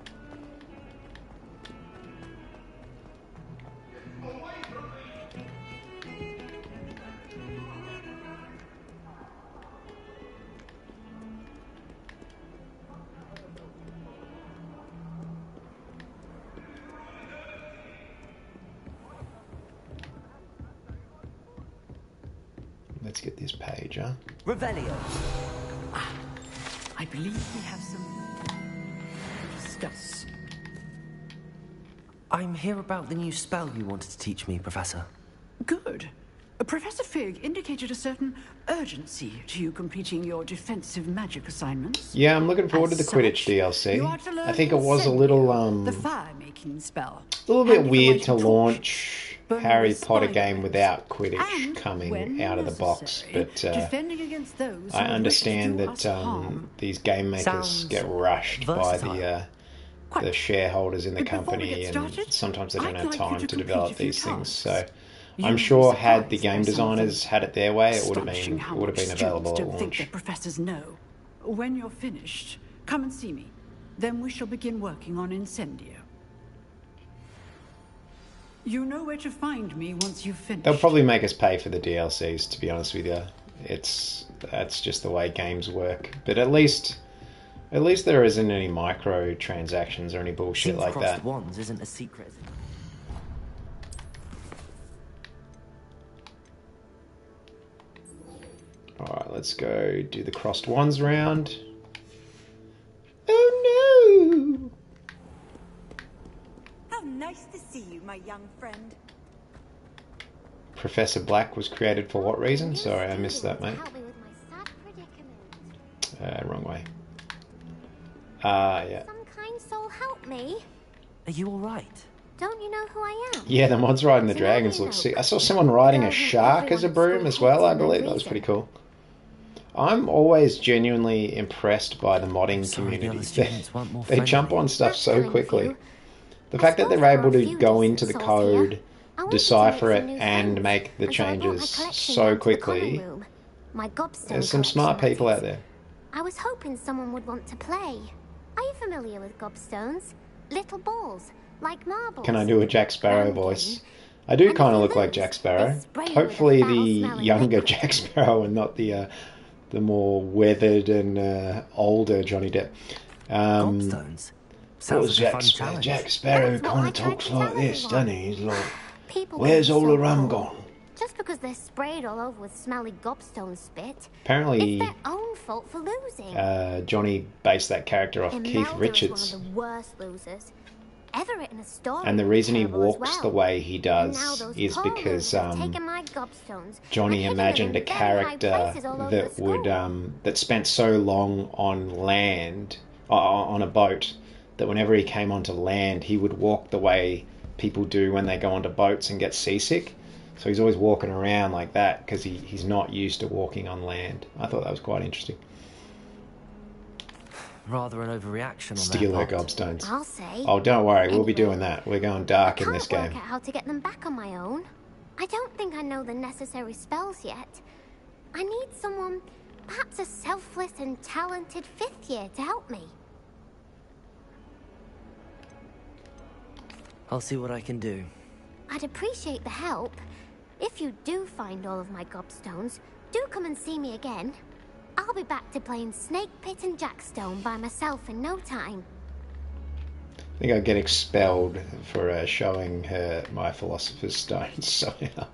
let's get this page, huh? Revelio. I believe we have some to discuss. I'm here about the new spell you wanted to teach me, Professor. Good. Professor Fig indicated a certain urgency to you completing your defensive magic assignments. Yeah, I'm looking forward to the Quidditch DLC. I think it was a little the fire-making spell. a little bit weird to launch Harry Potter game without Quidditch coming out of the box, but defending against those I understand that these game makers get rushed by the shareholders in the company, and sometimes they don't have time to develop these things. So I'm sure had the game designers had it their way, it would have been available at launch. That professors know. When you're finished, come and see me. Then we shall begin working on Incendio. You know where to find me once you've finished. They'll probably make us pay for the DLCs, to be honest with you. That's just the way games work. But at least there isn't any microtransactions or any bullshit like that. Wands isn't a secret. Alright, let's go do the crossed wands round. Oh no! How nice to see you, my young friend. Professor Black was created for what reason? Sorry, I missed that, mate. Wrong way. Yeah. Some kind soul help me. Are you alright? Don't you know who I am? Yeah, the mods riding the dragons look sick. I saw someone riding a shark as a broom as well, I believe. That was pretty cool. I'm always genuinely impressed by the modding community. They jump on stuff so quickly. The fact that they're able to go into the code, decipher it, and make the changes so quickly. There's some smart people out there. I was hoping someone would want to play. Are you familiar with gobstones? Little balls, like marbles. Can I do a Jack Sparrow voice? I do kind of look like Jack Sparrow. Hopefully the younger Jack Sparrow and not the more weathered and older Johnny Depp. Gobstones? Sounds like a fun challenge. Jack Sparrow kind of talks like this, doesn't he? He's like, where's all the rum gone? Just because they're sprayed all over with smelly gobstone spit. Apparently, it's their own fault for losing. Johnny based that character off Keith Richards. One of the worst losers ever written a story. And the reason he walks the way he does is because Johnny imagined a character that would that spent so long on land, on a boat, that whenever he came onto land, he would walk the way people do when they go onto boats and get seasick. So he's always walking around like that because he's not used to walking on land. I thought that was quite interesting. Rather an overreaction on Steal her their part. gobstones. I'll say. Oh, don't worry, we'll be doing that. We're going dark in this I can't game. work out how to get them back on my own. I don't think I know the necessary spells yet. I need someone, perhaps a selfless and talented fifth year to help me. I'll see what I can do. I'd appreciate the help. If you do find all of my gobstones, do come and see me again. I'll be back to playing Snake Pit and Jackstone by myself in no time. I think I'd get expelled for showing her my Philosopher's Stone, so yeah.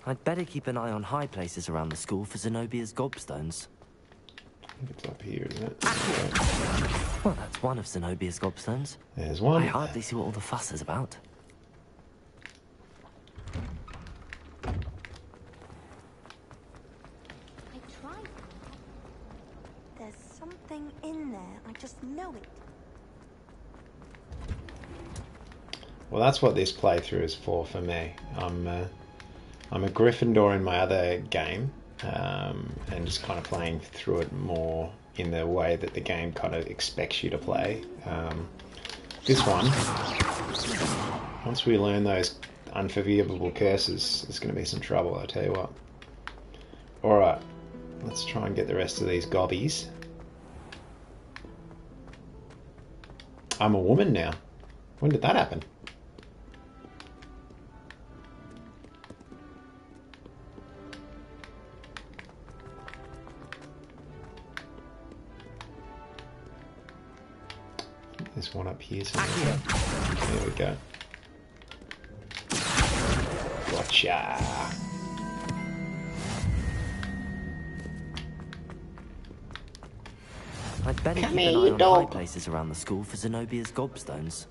I'd better keep an eye on high places around the school for Zenobia's gobstones. I think it's up here, isn't it? Well, that's one of Zenobia's gobstones. There's one. I hardly see what all the fuss is about. I tried. There's something in there. I just know it. Well, that's what this playthrough is for me. I'm a Gryffindor in my other game, and just kind of playing through it more in the way that the game kind of expects you to play. This one, once we learn those unforgivable curses, there's going to be some trouble, I tell you what. Alright, let's try and get the rest of these gobbies. I'm a woman now. When did that happen? There's one up here somewhere. There we go. Gotcha. I'd better keep an eye on high places around the school for Zenobia's gobstones.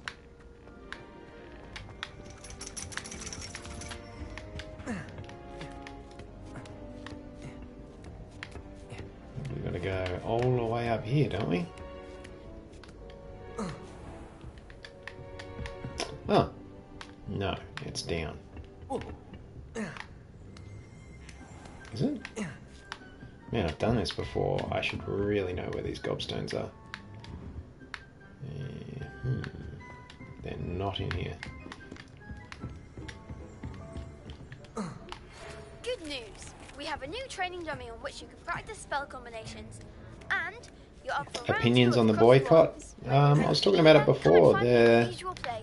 We've got to go all the way up here, don't we? Oh. No, it's down. Is it? Man, I've done this before. I should really know where these gobstones are. They're not in here. Good news! We have a new training dummy on which you can practice spell combinations. And you're up for Opinions on the boycott? I was talking about it before.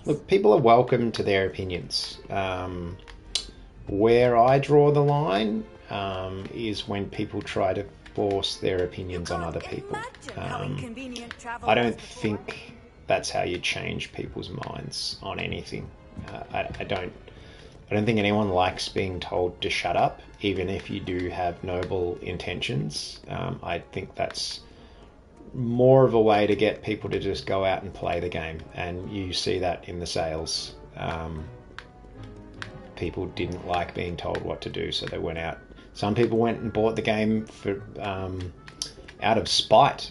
Look, people are welcome to their opinions. Where I draw the line is when people try to force their opinions on other people. I don't think that's how you change people's minds on anything. I don't think anyone likes being told to shut up, even if you do have noble intentions. I think that's more of a way to get people to just go out and play the game, and you see that in the sales. People didn't like being told what to do, so they went out. Some people went and bought the game for out of spite.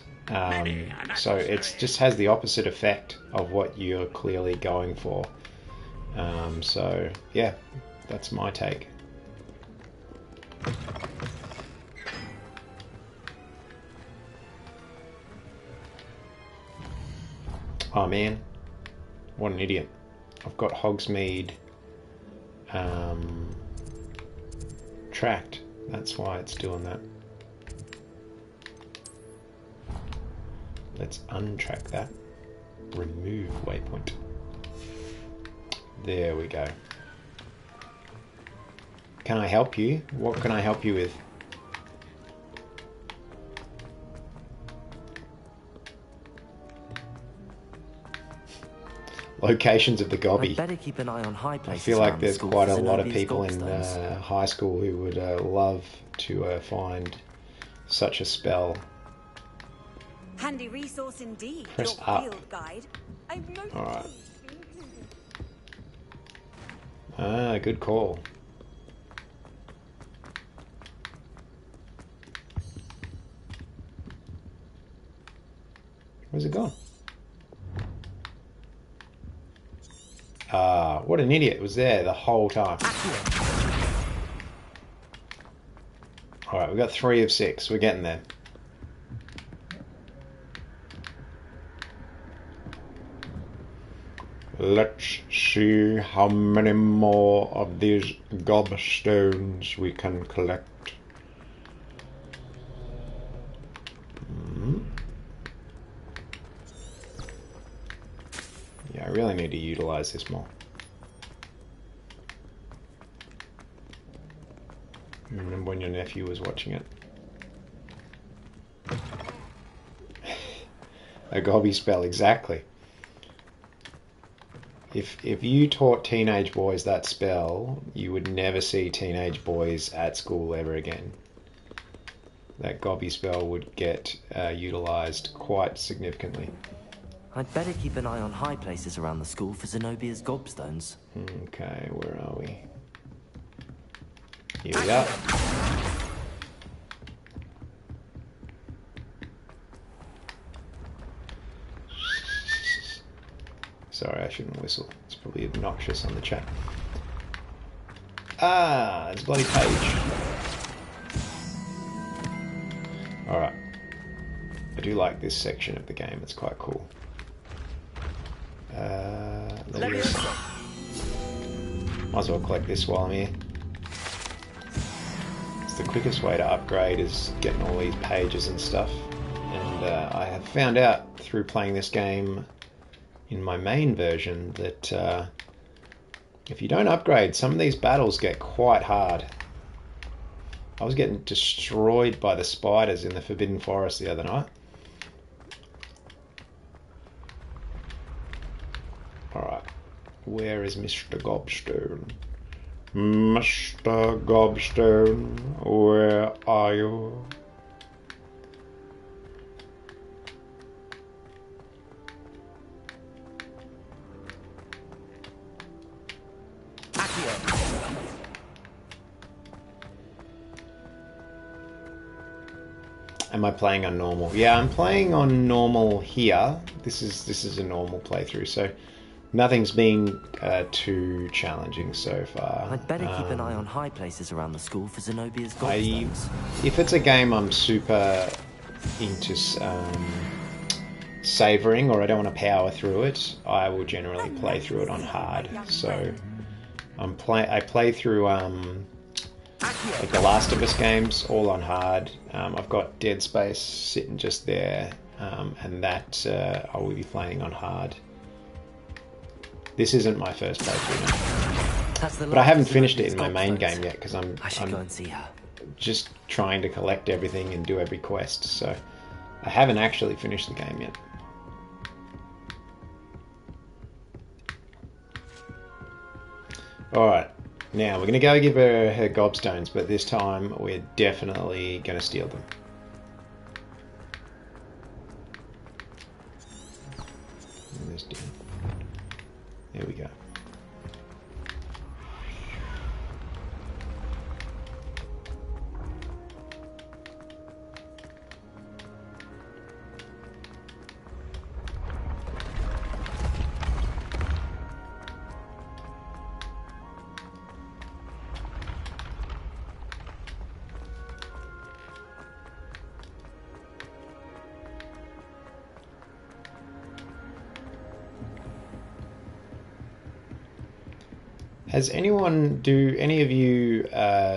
So it just has the opposite effect of what you're clearly going for. So yeah, that's my take. Oh man, what an idiot. I've got Hogsmeade tracked. That's why it's doing that. Let's untrack that. Remove waypoint. There we go. Can I help you? What can I help you with? Locations of the gobby. I'd better keep an eye on high I places. feel like there's quite a lot of Zenobia's people in gobstones. high school who would love to find such a spell. Handy resource indeed. Press your up. field guide. I've noticed. Alright. Ah, good call. Where's it gone? Ah, what an idiot. It was there the whole time. Alright, we've got 3 of 6. We're getting there. Let's see how many more of these gobstones we can collect. Yeah, I really need to utilize this more. Remember when your nephew was watching it? A gobby spell, exactly. If you taught teenage boys that spell, you would never see teenage boys at school ever again. That gobby spell would get utilized quite significantly. I'd better keep an eye on high places around the school for Zenobia's gobstones. Okay, where are we? Here we are. Sorry, I shouldn't whistle. It's probably obnoxious on the chat. Ah, it's a bloody page. Alright. I do like this section of the game. It's quite cool. Might as well collect this while I'm here. It's the quickest way to upgrade is getting all these pages and stuff. And I have found out through playing this game in my main version that if you don't upgrade, some of these battles get quite hard. I was getting destroyed by the spiders in the Forbidden Forest the other night. Where is Mr. Gobstone? Mr. Gobstone, where are you? Am I playing on normal? Yeah, I'm playing on normal here. This is a normal playthrough, so nothing's been too challenging so far. I'd better keep an eye on high places around the school for Zenobia's gobstones. If it's a game I'm super into savouring, or I don't want to power through it, I will generally play through it on hard. So I play through like the Last of Us games all on hard. I've got Dead Space sitting just there, and that I will be playing on hard. This isn't my first playthrough, but I haven't finished it in my main game yet because I'm go and see her. Just trying to collect everything and do every quest. So I haven't actually finished the game yet. All right. Now, we're going to go give her her gobstones, but this time we're definitely going to steal them. There we go. Do any of you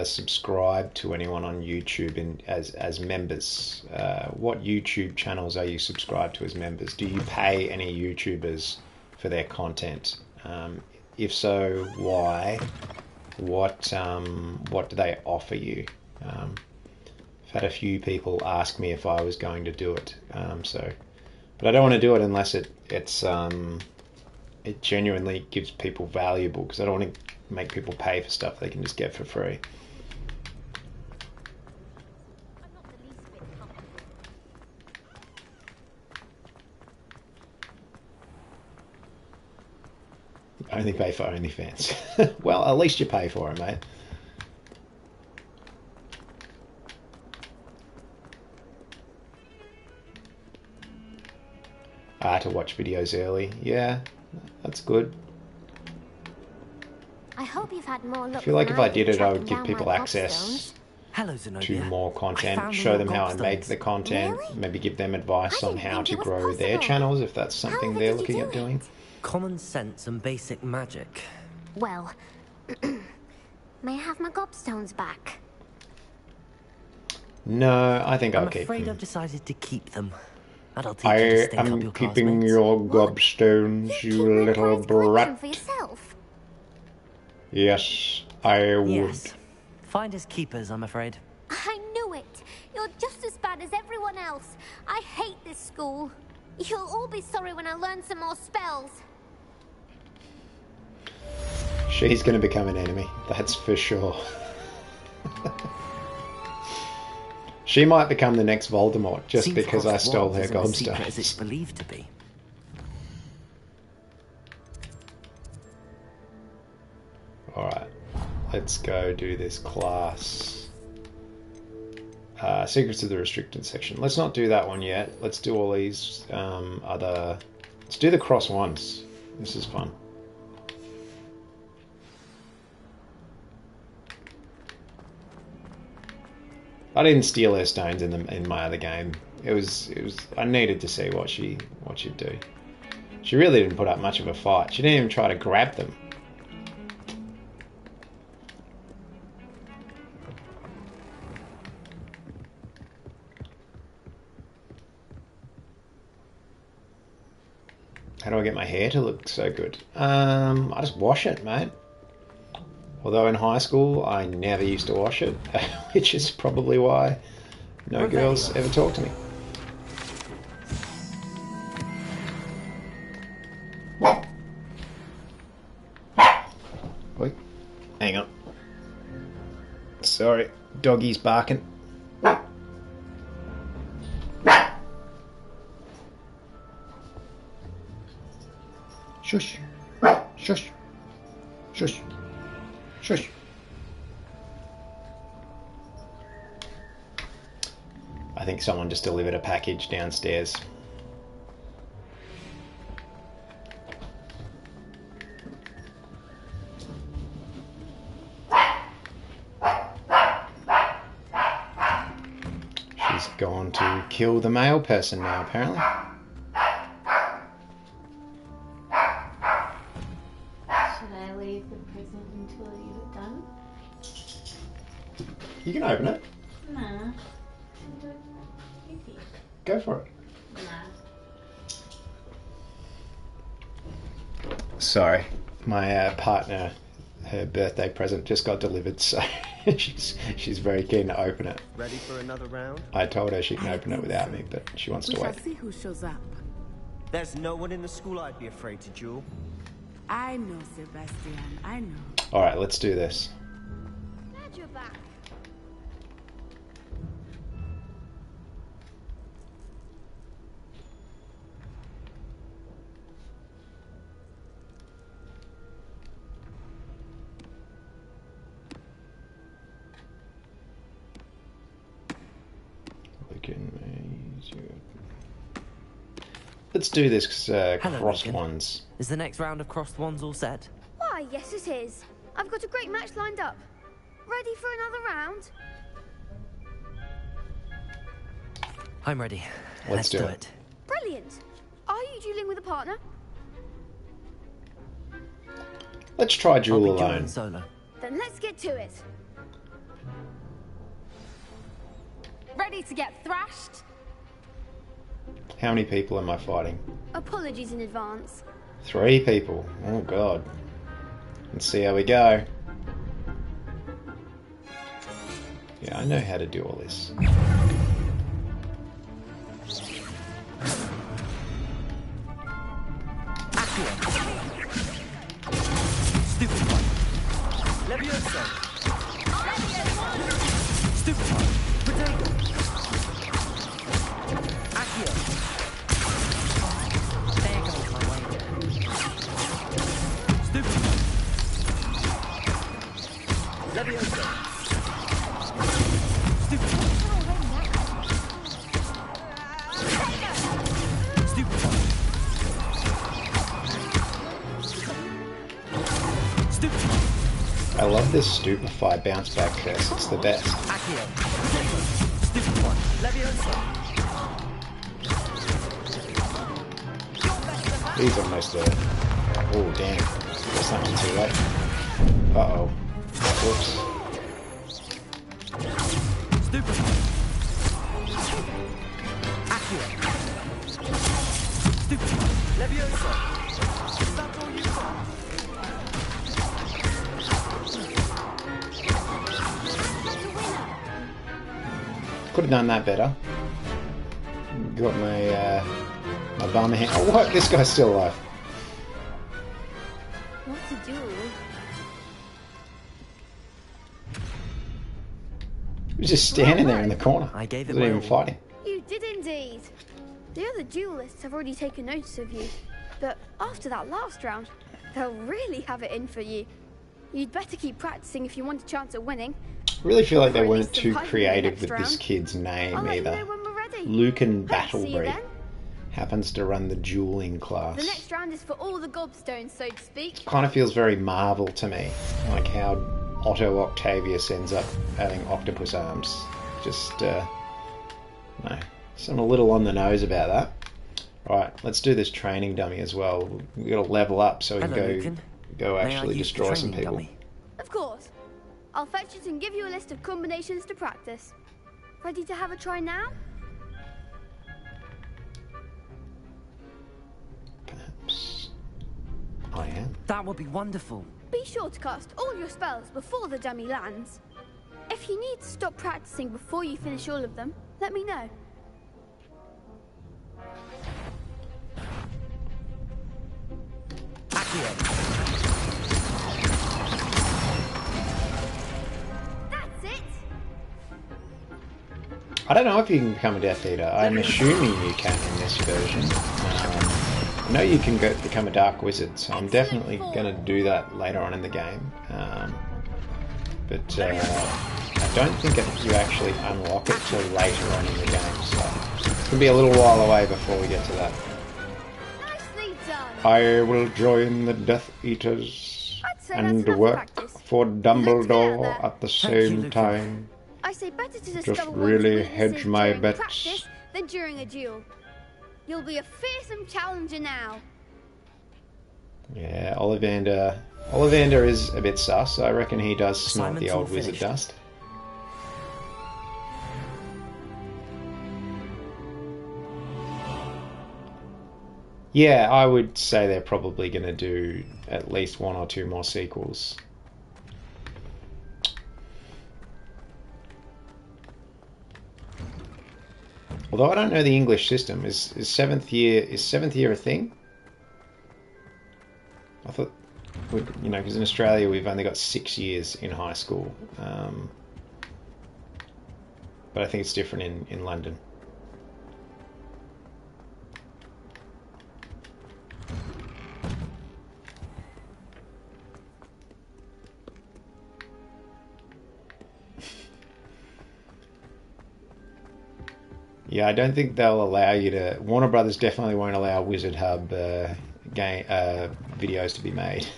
subscribe to anyone on YouTube as members? What YouTube channels are you subscribed to as members? Do you pay any YouTubers for their content? If so, why? What do they offer you? I've had a few people ask me if I was going to do it, but I don't want to do it unless it genuinely gives people valuable, because I don't want to make people pay for stuff they can just get for free. Only pay for OnlyFans. Well, at least you pay for it, mate. To watch videos early. Yeah, that's good. I hope you've had more luck. I feel like if I did it, I would give people access to more content, show them how I make the content, maybe give them advice on how to grow their channels if that's something they're looking at doing. Common sense and basic magic. Well, may I have my gobstones back? No, I think I'll keep them. I'm afraid I've decided to keep them. I am keeping your gobstones, you little brat. For yourself? Yes, I would. Yes. Finders keepers, I'm afraid. I knew it. You're just as bad as everyone else. I hate this school. You'll all be sorry when I learn some more spells. She's going to become an enemy, that's for sure. She might become the next Voldemort just because I stole her gobstones. As it's believed to be. Alright, let's go do this class. Secrets of the Restricted section. Let's not do that one yet. Let's do all these Let's do the cross ones. This is fun. I didn't steal her stones in my other game. I needed to see what she'd do. She really didn't put up much of a fight. She didn't even try to grab them. How do I get my hair to look so good? I just wash it, mate. Although in high school, I never used to wash it, which is probably why no girls ever talk to me. Sorry, doggy's barking. Shush. Shush. Shush. Shush. I think someone just delivered a package downstairs. She's gone to kill the male person now, apparently. Should I leave the present until you're done? You can open it. Nah. Go for it. Nah. Sorry, my partner, her birthday present just got delivered, so she's very keen to open it. Ready for another round? I told her she can open it without me, but she wants to We wait. shall see who shows up. There's no one in the school I'd be afraid to duel. I know, Sebastian. I know. All right, let's do this. Glad you're back. Let's do this Hello, crossed Lincoln. ones. Is the next round of crossed ones all set? Why, yes it is. I've got a great match lined up. Ready for another round? I'm ready. Let's do it. Brilliant. Are you dueling with a partner? Let's try duel I'll be dueling alone. solo. Then let's get to it. Ready to get thrashed? How many people am I fighting? Apologies in advance. 3 people. Oh god. Let's see how we go. Yeah, I know how to do all this. Stupid one. Levioso. Stupid one. Potato. Accio. There goes my way. Stupid one. Levioso. Stupid one. Stupid one. I love this stupefy bounce back curse, it's the best. Accio. Stupid one. Levioso. He's almost a... Oh damn. Guess that one too late. Uh-oh. Whoops. Stupid one. Accio. Stupid one. Levioso. That's all you got. Could have done that better. Got my my bum hand. Oh, what? This guy's still alive. What to do? He was just standing there in the corner. I gave it Wasn't my even all. fighting. You did indeed. The other duelists have already taken notice of you, but after that last round, they'll really have it in for you. You'd better keep practicing if you want a chance at winning. I really feel like they Or at weren't least too surviving the creative next with this round. kid's name I'll let you either. know when we're ready. Lucan Hope to see you Battlebury then. happens to run the dueling class. The next round is for all the gobstones, so to speak. Kind of feels very Marvel to me, like how Otto Octavius ends up having octopus arms. Just, no, something a little on the nose about that. Right, let's do this training dummy as well. We've got to level up so we Hello, can Lucan. go May I actually use the destroy some training people. dummy? Of course. I'll fetch it and give you a list of combinations to practice. Ready to have a try now? Perhaps I am. That would be wonderful. Be sure to cast all your spells before the dummy lands. If you need to stop practicing before you finish all of them, let me know. That's it! I don't know if you can become a Death Eater. I'm assuming you can in this version. I know you can become a Dark Wizard, so I'm definitely going to do that later on in the game. But I don't think you actually unlock it till later on in the game, so it's going to be a little while away before we get to that. I will join the Death Eaters and work for Dumbledore at the same time. I say better to Just discover really one's hedge weaknesses my during bets. practice than during a duel. You'll be a fearsome challenger now. Yeah, Ollivander. Ollivander is a bit sus. I reckon he does snort the old wizard dust. Yeah, I would say they're probably going to do at least 1 or 2 more sequels. Although I don't know the English system. Is seventh year a thing? I thought, you know, because in Australia we've only got 6 years in high school, but I think it's different in London. Yeah, I don't think they'll allow you to... Warner Brothers definitely won't allow Wizard Hub videos to be made.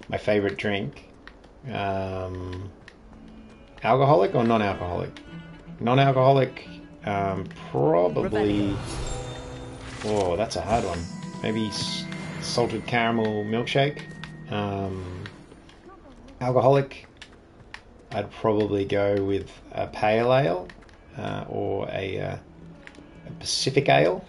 My favourite drink. Alcoholic or non-alcoholic? Non-alcoholic, probably... Oh, that's a hard one. Maybe salted caramel milkshake. Alcoholic... I'd probably go with a pale ale or a Pacific ale.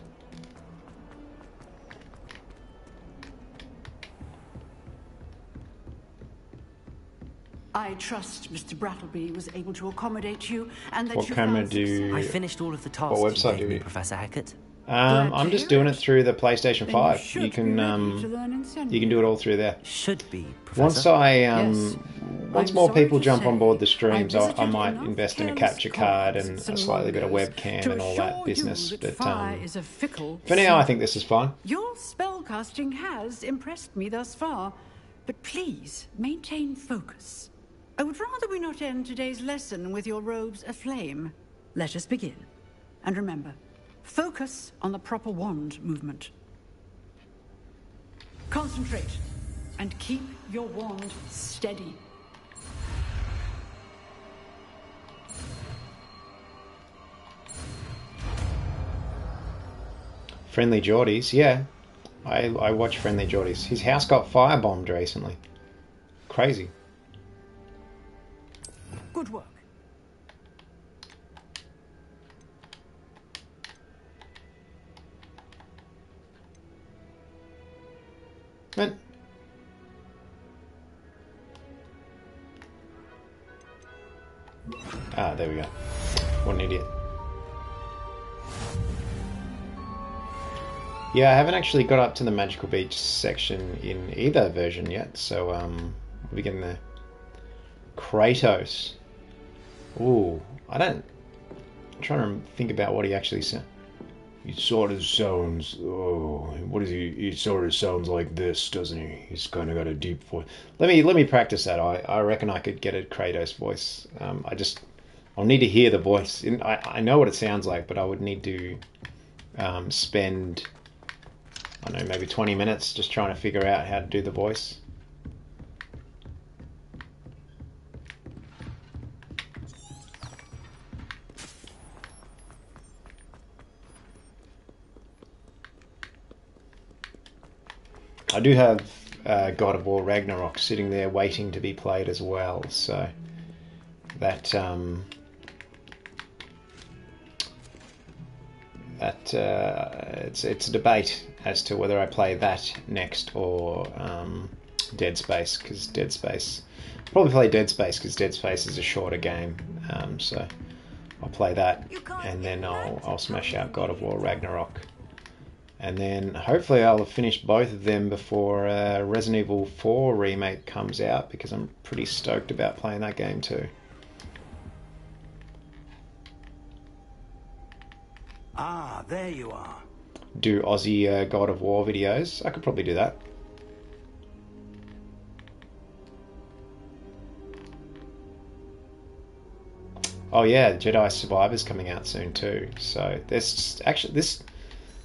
I trust Mr. Brattleby was able to accommodate you and that What you camera found do you... success. I finished all of the tasks What website you do gave me, you... Professor Hackett. I'm just doing it through the PlayStation 5. should You can be ready to learn and you can do it all through there. Should be, Professor. Once I Yes. once I'm more sorry people to jump on say, board the streams, I I visited might enough invest in a careless capture card and colleagues a and slightly bit of wonders webcam to and all that assure business. you that But fire is a fickle for now, I sea. think this is fine. Your spellcasting has impressed me thus far, but please maintain focus. I would rather we not end today's lesson with your robes aflame. Let us begin. And remember, focus on the proper wand movement. Concentrate and keep your wand steady. Friendly Geordies, yeah. I watch Friendly Geordies. His house got firebombed recently. Crazy. Good work. And there we go. What an idiot. Yeah, I haven't actually got up to the Magical Beach section in either version yet, so we'll be getting there. Kratos. Ooh, I'm trying to think about what he actually said. He sort of sounds... Oh, what is he? He sort of sounds like this, doesn't he? He's kind of got a deep voice. Let me practice that. I reckon I could get a Kratos voice. I'll need to hear the voice. I know what it sounds like, but I would need to spend, I don't know, maybe 20 minutes just trying to figure out how to do the voice. I do have God of War Ragnarok sitting there waiting to be played as well, so that it's a debate as to whether I play that next or Dead Space, because Dead Space probably play Dead Space because Dead Space is a shorter game, so I'll play that and then I'll smash out God of War Ragnarok And then hopefully I'll have finished both of them before Resident Evil 4 remake comes out, because I'm pretty stoked about playing that game too. Ah, there you are. Do Aussie God of War videos. I could probably do that. Oh yeah, Jedi Survivor's coming out soon too. So there's actually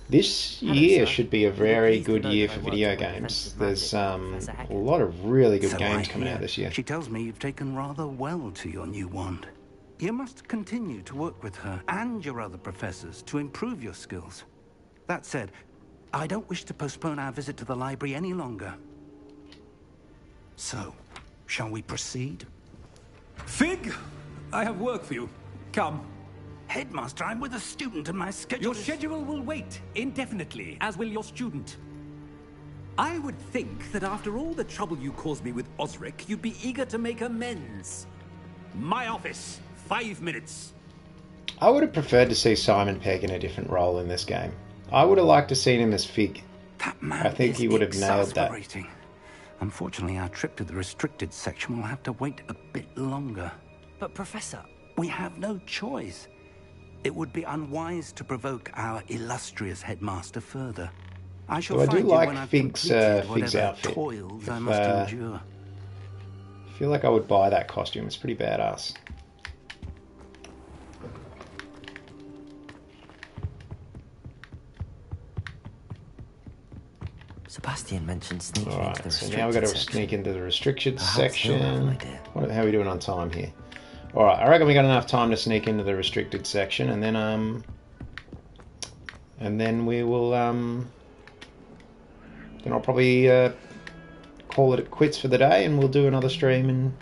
this year should be a very good year for video games. There's a lot of really good games coming out this year. She tells me you've taken rather well to your new wand. You must continue to work with her and your other professors to improve your skills. That said, I don't wish to postpone our visit to the library any longer. So, shall we proceed? Fig, I have work for you. Come. Headmaster, I'm with a student and my schedule Your schedule will wait indefinitely, as will your student. I would think that after all the trouble you caused me with Osric, you'd be eager to make amends. My office, 5 minutes. I would have preferred to see Simon Pegg in a different role in this game. I would have liked to see him as Fig. I think he would have nailed that. Unfortunately, our trip to the restricted section will have to wait a bit longer. But Professor... We have no choice. It would be unwise to provoke our illustrious headmaster further. I shall find you when I've completed whatever toils I must endure. I feel like I would buy that costume. It's pretty badass. Sebastian mentioned sneaking into the restricted section. So now we've got to sneak into the restricted section. How are we doing on time here? Alright, I reckon we got enough time to sneak into the restricted section, and then we will then I'll probably call it quits for the day, and we'll do another stream in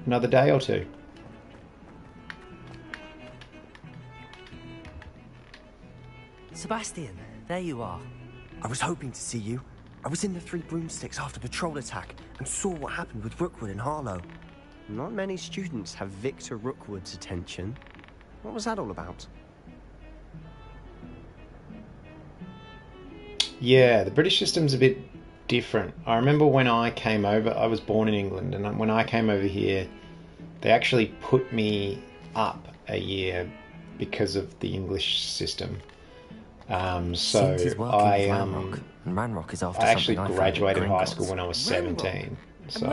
another day or two. Sebastian, there you are. I was hoping to see you. I was in the Three Broomsticks after patrol attack and saw what happened with Rookwood and Harlow. Not many students have Victor Rookwood's attention. What was that all about? Yeah, the British system's a bit different. I remember when I came over, I was born in England, and when I came over here, they actually put me up a year because of the English system. So Ranrock is after I actually graduated high school when I was 17. So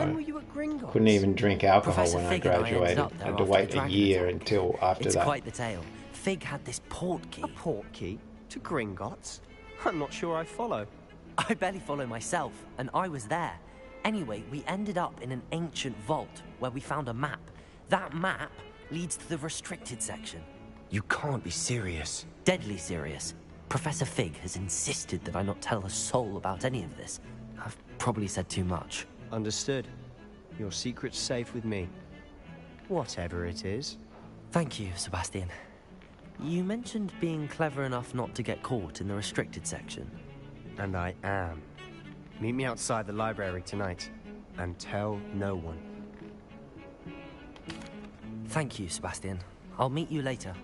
couldn't even drink alcohol when I graduated. I had to wait a year until after that. It's quite the tale. Fig had this port key. A port key? To Gringotts? I'm not sure I follow. I barely follow myself, and I was there. Anyway, we ended up in an ancient vault where we found a map. That map leads to the restricted section. You can't be serious. Deadly serious. Professor Fig has insisted that I not tell a soul about any of this. I've probably said too much. Understood. Your secret's safe with me. Whatever it is. Thank you, Sebastian. You mentioned being clever enough not to get caught in the restricted section. And I am. Meet me outside the library tonight, and tell no one. Thank you, Sebastian. I'll meet you later.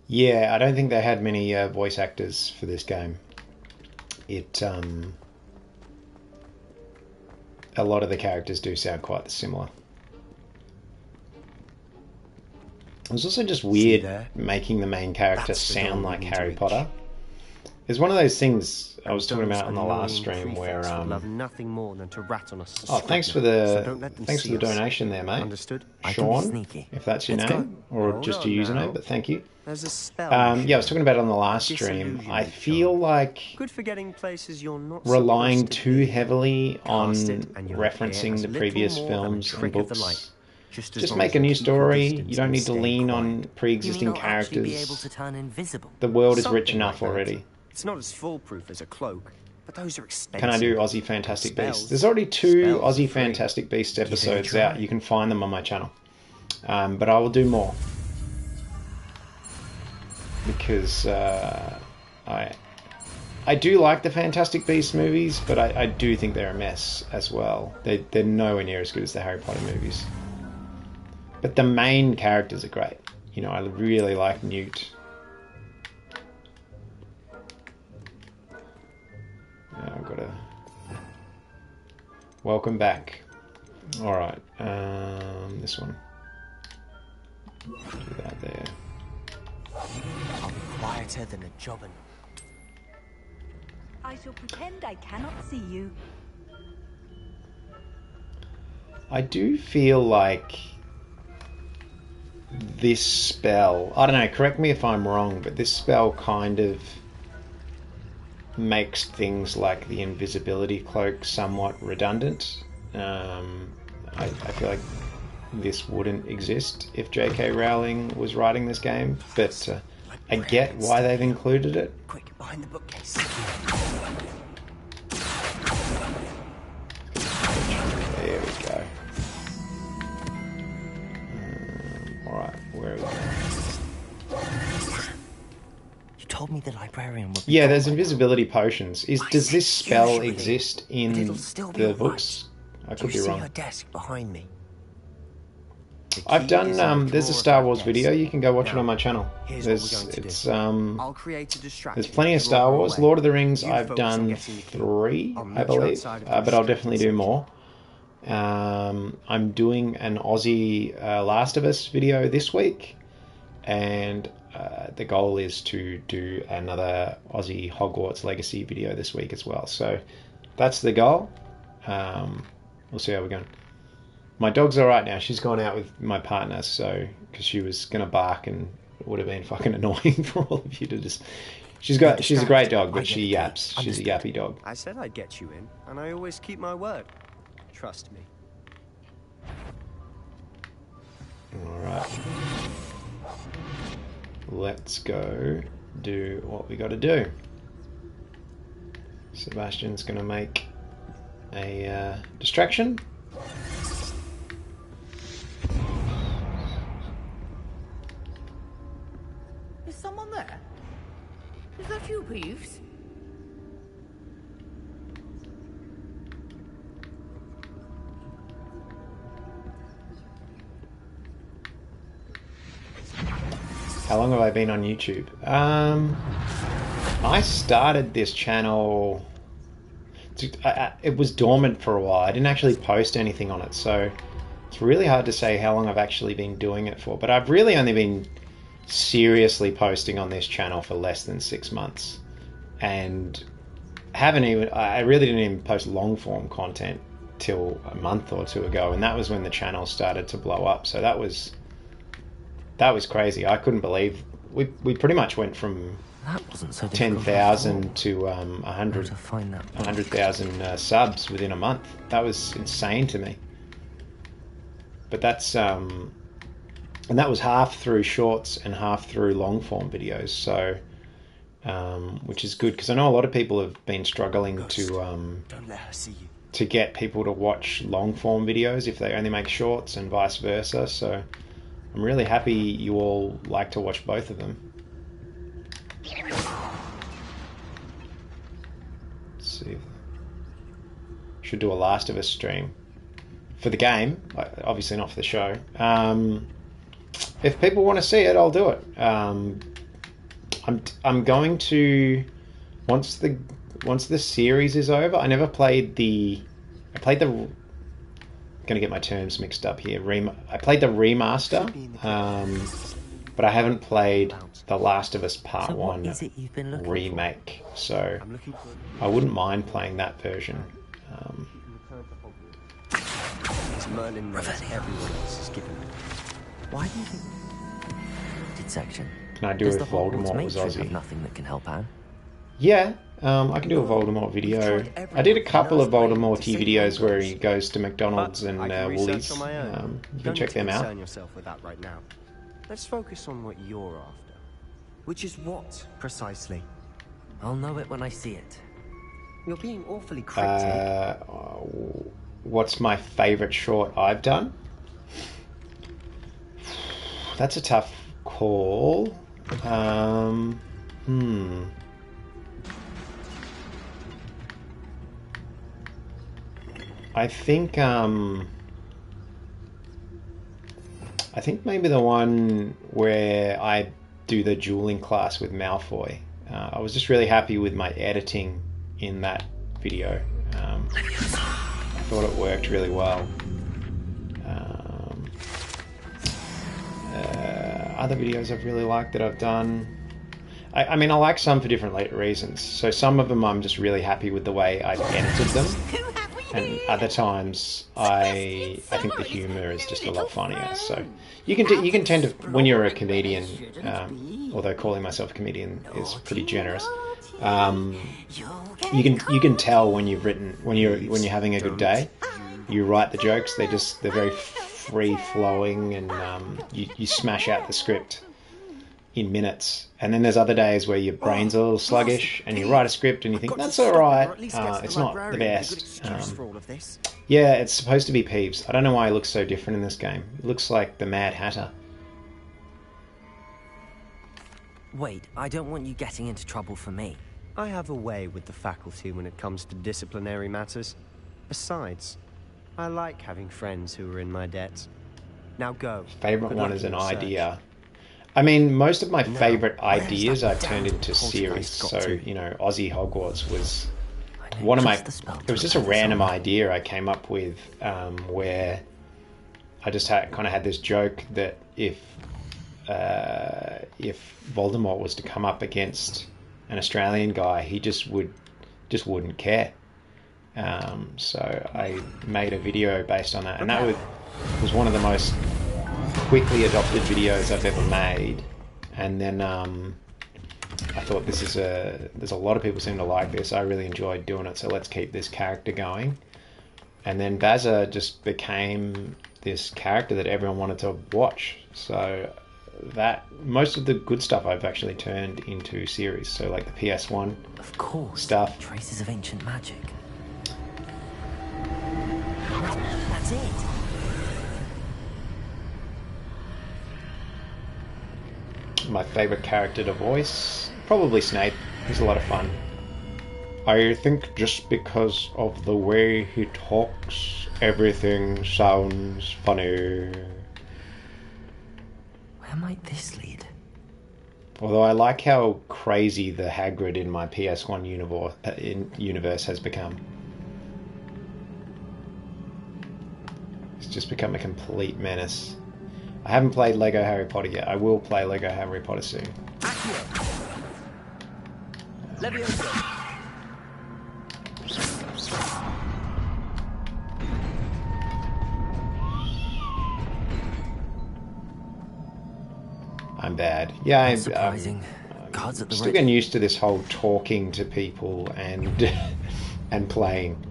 Yeah, I don't think they had many voice actors for this game. A lot of the characters do sound quite similar. It was also just weird making the main character sound like Harry Potter. It's one of those things I was talking about on the last stream where love nothing more than to rat on us. Oh, thanks for the donation there, mate. Understood. Sean, if that's your name, or just your username, but thank you. There's a spell. Yeah, I was talking about it on the last stream. I feel like good for getting places you're not relying too heavily on referencing the previous films and books. Just make a new story. You don't need to lean on pre-existing characters. Be able to turn invisible. The world is rich enough already. It's not as foolproof as a cloak, but those are expensive. Can I do Aussie Fantastic Beasts? There's already 2 Aussie Fantastic Beasts episodes out. You can find them on my channel. But I will do more. Because I do like the Fantastic Beasts movies, but I do think they're a mess as well. They're nowhere near as good as the Harry Potter movies. But the main characters are great. you know, I really like Newt. I've got to... Welcome back. Alright, this one. Do that there. I'll be quieter than a jobbin. I shall pretend I cannot see you. I do feel like this spell, I don't know, correct me if I'm wrong, but this spell kind of makes things like the invisibility cloak somewhat redundant. I feel like this wouldn't exist if J.K. Rowling was writing this game, but I get why they've included it. Quick, behind the bookcase. There we go. Alright, where are we going? You told me the librarian would be Yeah, there's invisibility potions. Does this spell usually, exist in but it'll still be the alright. books? I Do could you be see wrong. her desk behind me? I've done. There's a Star Wars video. You can go watch it on my channel. Here's There's what we're going to it's do. I'll create a distraction. there's plenty of to Star draw her Wars. away. Lord of the Rings. You I've focus on done getting the key. 3, I'll I meet you believe, outside of the but I'll definitely do more. I'm doing an Aussie Last of Us video this week, and the goal is to do another Aussie Hogwarts Legacy video this week as well. So that's the goal. We'll see how we're going. My dog's all right now. She's gone out with my partner, so because she was gonna bark and it would have been fucking annoying for all of you to just. She's a great dog, but she yaps. She's a yappy dog. I said I'd get you in, and I always keep my word. Trust me. All right. Let's go do what we got to do. Sebastian's gonna make a distraction. Is someone there? Is that you, Peeves? How long have I been on YouTube? I started this channel... it was dormant for a while. I didn't actually post anything on it, so it's really hard to say how long I've actually been doing it for. But I've really only been seriously posting on this channel for less than 6 months. And I really didn't even post long form content till a month or two ago, and that was when the channel started to blow up. So that was crazy. I couldn't believe we pretty much went from 10,000 to 100,000 subs within a month. That was insane to me. But that's and that was half through shorts and half through long form videos. So which is good, because I know a lot of people have been struggling Don't let her see you. to get people to watch long form videos if they only make shorts, and vice versa. So I'm really happy you all like to watch both of them. Let's see. Should do a Last of Us stream for the game, obviously not for the show. If people want to see it, I'll do it. I'm going to, once the series is over. I never played the. I played the. I'm gonna get my terms mixed up here. I played the remaster, but I haven't played The Last of Us Part 1 remake. So I wouldn't mind playing that version. Merlin knows everyone else is given. Why do you think? Section. Can I do Does if the Hogwarts Voldemort was matron Aussie? have nothing that can help Anne? Yeah, I can do a Voldemort video. I did a couple of Voldemort-y videos where he goes to McDonald's and Woolies. You can check them out. Concern yourself with that right now. Let's focus on what you're after. Which is what, precisely? I'll know it when I see it. You're being awfully cryptic. What's my favourite short I've done? That's a tough call. I think I think maybe the one where I do the dueling class with Malfoy. I was just really happy with my editing in that video. I thought it worked really well. Other videos I've really liked that I've done. I mean, I like some for different reasons. So some of them I'm just really happy with the way I've edited them. And other times I think the humour is just a lot funnier. So you can tend to, when you're a comedian, although calling myself a comedian is pretty generous, you can tell when you're having a good day. You write the jokes, they're very free flowing, and you smash out the script in minutes. And then there's other days where your brain's a little sluggish and you write a script and you think that's all right, it's not the best. Yeah, it's supposed to be Peeves. I don't know why he looks so different in this game. It looks like the Mad Hatter. Wait, I don't want you getting into trouble for me. I have a way with the faculty when it comes to disciplinary matters. Besides, I like having friends who are in my debt. Now go. Favorite one is an idea. I mean, most of my favourite ideas I've turned into series. So, you know, Aussie Hogwarts was one of my... It was just a random idea I came up with where I just kind of had this joke that if Voldemort was to come up against an Australian guy, he just wouldn't care. So I made a video based on that, and that was one of the most quickly adopted videos I've ever made. And then I thought there's a lot of people seem to like this. I really enjoyed doing it, so let's keep this character going. And then Bazza just became this character that everyone wanted to watch. So that most of the good stuff I've actually turned into series. So like the PS1 of course stuff. Traces of ancient magic. That's it. My favourite character to voice? Probably Snape. He's a lot of fun. I think just because of the way he talks, everything sounds funny. Where might this lead? Although I like how crazy the Hagrid in my PS1 universe has become. It's just become a complete menace. I haven't played Lego Harry Potter yet. I will play Lego Harry Potter soon. I'm bad. Yeah, I'm surprising. Cards at the still getting used to this whole talking to people and and playing.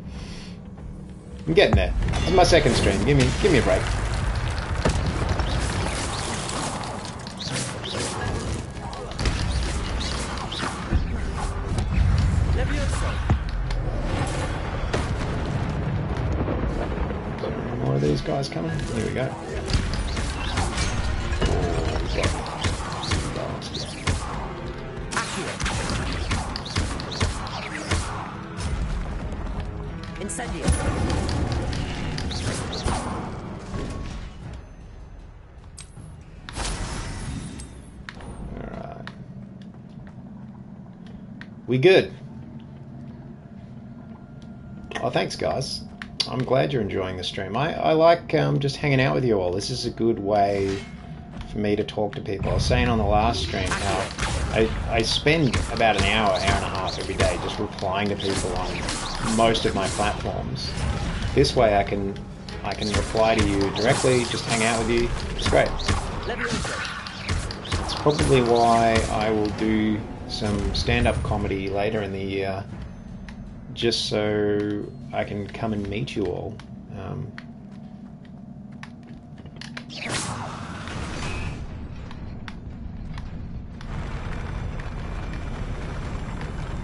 I'm getting there. This is my second stream. Give me a break. More of these guys coming. Here we go. Incendio. Alright. We good? Oh, thanks guys. I'm glad you're enjoying the stream. I like just hanging out with you all. This is a good way for me to talk to people. I was saying on the last stream how I spend about an hour and a half every day just replying to people on most of my platforms. This way I can reply to you directly, just hang out with you. It's great. It's probably why I will do some stand-up comedy later in the year, just so I can come and meet you all.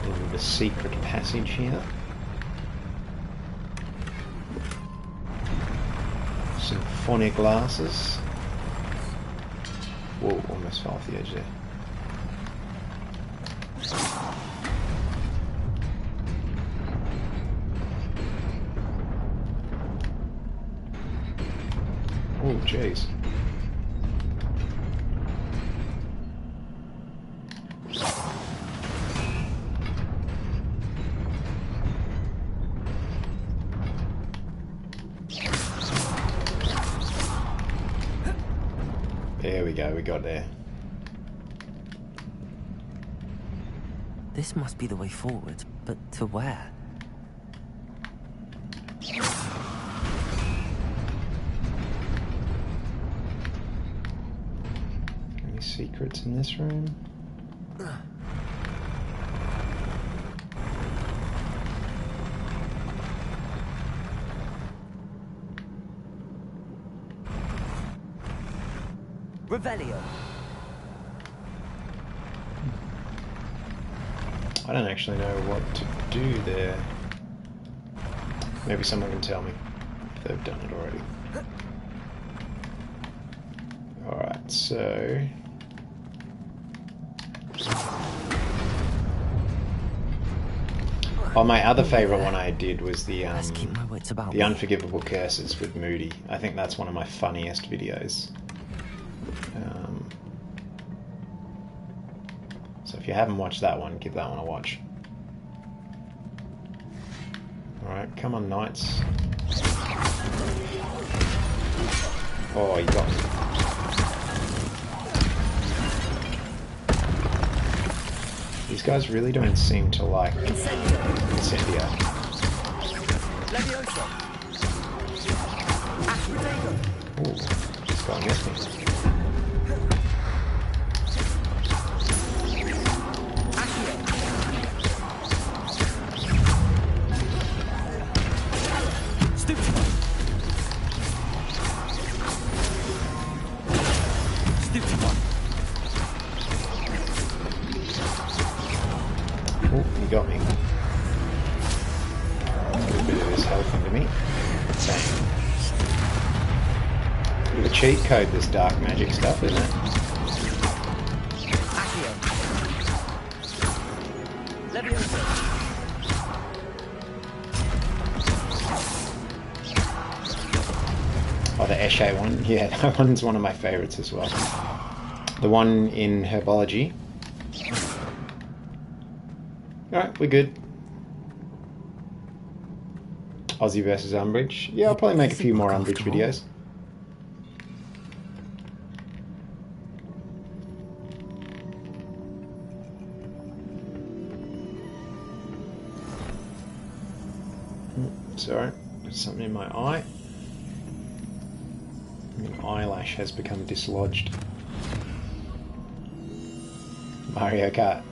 In the secret passage here. Symphonic glasses. Whoa, almost fell off the edge there. Oh, jeez. There we go, we got there. This must be the way forward, but to where? Any secrets in this room? Revelio. I don't actually know what to do there. Maybe someone can tell me if they've done it already. Alright, so... Oh, my other favourite one I did was the Unforgivable Curses with Moody. I think that's one of my funniest videos. So if you haven't watched that one, give that one a watch. Alright, come on, knights. Oh, you got me. These guys really don't seem to like Incendio. Ooh, just got against me. Got me. A little bit of this health into me. Dang. Bit of a cheat code, this dark magic stuff, isn't it? Oh, the Esche one? Yeah, that one's one of my favourites as well. The one in Herbology. Alright, we're good. Aussie versus Umbridge. Yeah, I'll probably make a few more Umbridge videos. Sorry, there's something in my eye. An eyelash has become dislodged. Mario Kart.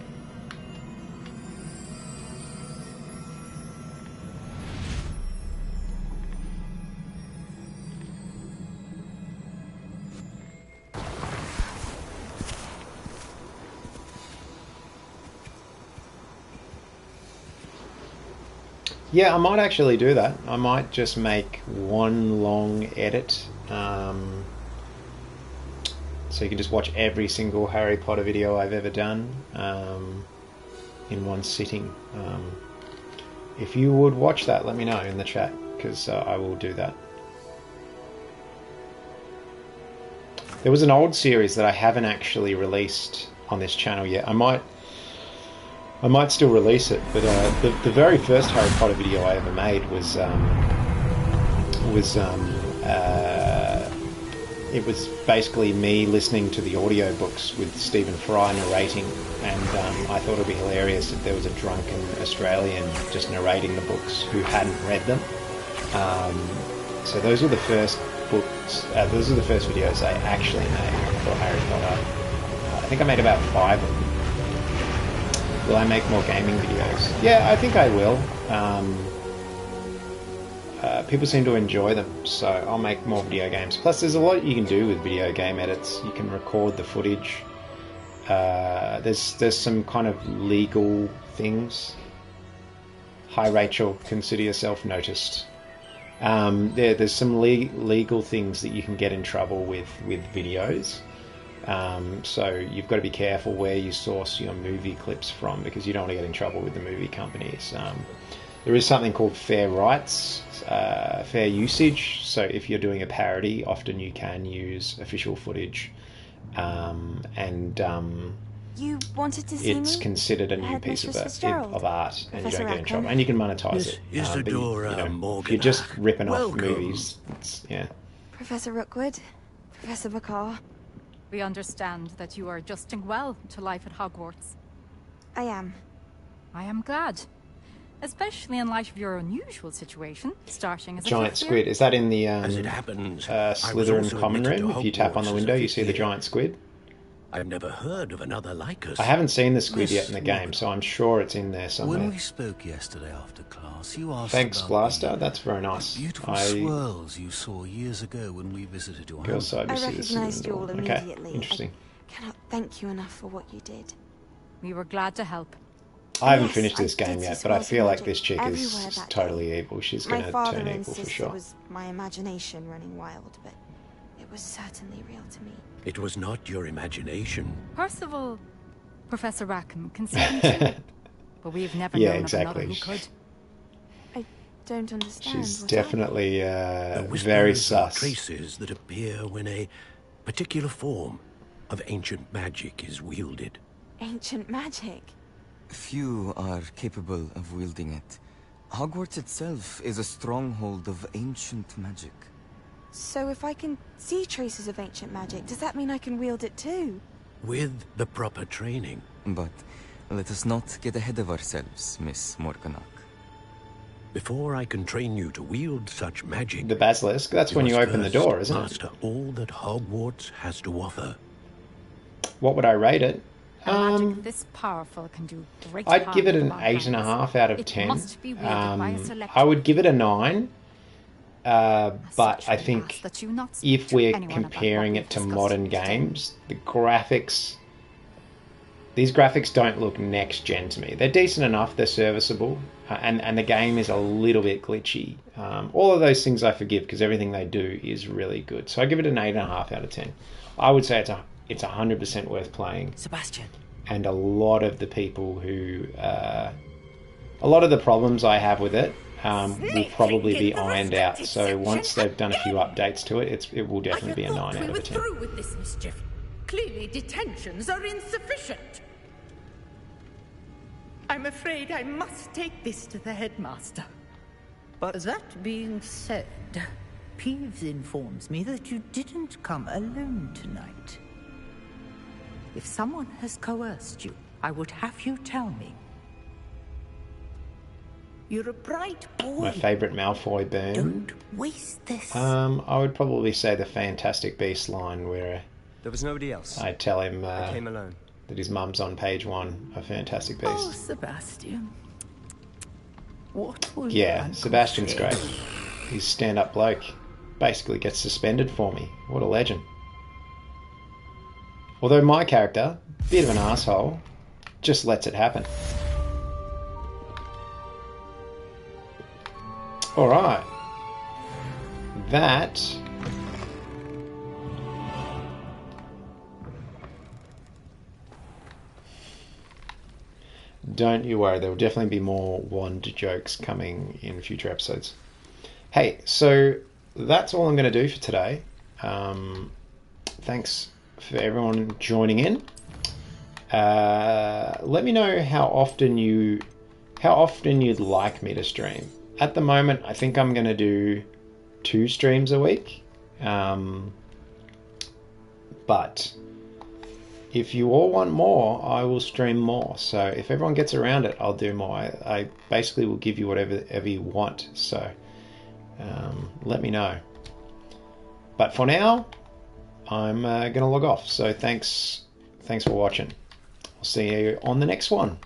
Yeah, I might actually do that. I might just make one long edit, so you can just watch every single Harry Potter video I've ever done in one sitting. If you would watch that, let me know in the chat, because I will do that. There was an old series that I haven't actually released on this channel yet. I might still release it, but the very first Harry Potter video I ever made was it was basically me listening to the audiobooks with Stephen Fry narrating, and I thought it would be hilarious if there was a drunken Australian just narrating the books who hadn't read them. So those were the first books. Those are the first videos I actually made for Harry Potter. I think I made about 5 of them. Will I make more gaming videos? Yeah, I think I will. People seem to enjoy them, so I'll make more video games. Plus, there's a lot you can do with video game edits. You can record the footage. There's some kind of legal things. Hi, Rachel. Consider yourself noticed. There's some legal things that you can get in trouble with videos. So you've got to be careful where you source your movie clips from, because you don't want to get in trouble with the movie companies. There is something called fair rights, fair usage. So if you're doing a parody, often you can use official footage, and you wanted to see it's me? considered a new piece of art, and you don't get in trouble, and you can monetize it. If you're just ripping off movies, yeah. Professor Rookwood, Professor Bakar. We understand that you are adjusting well to life at Hogwarts. I am. I am glad. Especially in light of your unusual situation, starting as a Giant fifth year. squid. Is that in the As it happens, Slytherin common room? If you tap on the window, you see the giant squid. I've never heard of another like us. I haven't seen the squid yet in the game, so I'm sure it's in there somewhere. When we spoke yesterday after class, you asked Thanks, about Blaster. That's very nice. the beautiful swirls you saw years ago when we visited your Girls' home. side, I we see the recognised you all Slytherin door. immediately. Okay, interesting. I cannot thank you enough for what you did. We were glad to help. I haven't Yes, finished this I game did yet, see but I swirls of feel like magic this chick everywhere is that totally evil. She's going to My father turn evil for insists sure. it was my imagination running wild, but it was certainly real to me. It was not your imagination. Percival, Professor Rackham can see them too. But we've never Yeah, known exactly. of another who could. I don't understand. She's what's definitely The very whispers are sus. traces that appear when a particular form of ancient magic is wielded. happening? Ancient magic. Few are capable of wielding it. Hogwarts itself is a stronghold of ancient magic. So if I can see traces of ancient magic, does that mean I can wield it too? With the proper training. But let us not get ahead of ourselves, Miss Morganach. Before I can train you to wield such magic... The basilisk, that's when you must open the first door, isn't it? master all that Hogwarts has to offer. What would I rate it? Magic this powerful can do great I'd harm give it to an our 8.5 out of It 10. must be wielded by a select I would give it a 9. But I think that you not speak if to we're anyone about comparing what it to we've modern discussed today. games, the graphics... These graphics don't look next gen to me. They're decent enough, they're serviceable, and the game is a little bit glitchy. All of those things I forgive because everything they do is really good. So I give it an 8.5 out of 10. I would say it's 100% worth playing. Sebastian. And a lot of the people who... a lot of the problems I have with it will probably be ironed out. So once they've done a few updates to it, it will definitely be a 9 out of a 10. Through with this mischief. Clearly detentions are insufficient. I'm afraid I must take this to the headmaster. But that being said, Peeves informs me that you didn't come alone tonight. If someone has coerced you, I would have you tell me. You're a bright boy. My favourite Malfoy burn. Don't waste this. I would probably say the Fantastic Beast line where there was nobody else. I tell him I came alone. that his mum's on page 1 of Fantastic Beast. Oh, Sebastian. What will Yeah, your Sebastian's uncle great. say? He's stand-up bloke. Basically gets suspended for me. What a legend. Although my character, bit of an asshole, just lets it happen. Alright. That... Don't you worry, there will definitely be more wand jokes coming in future episodes. Hey, so that's all I'm going to do for today. Thanks for everyone joining in. Let me know how often you'd like me to stream. At the moment, I think I'm going to do 2 streams a week. But if you all want more, I will stream more. So if everyone gets around it, I'll do more. I basically will give you whatever you want. So let me know. But for now, I'm going to log off. So thanks for watching. I'll see you on the next one.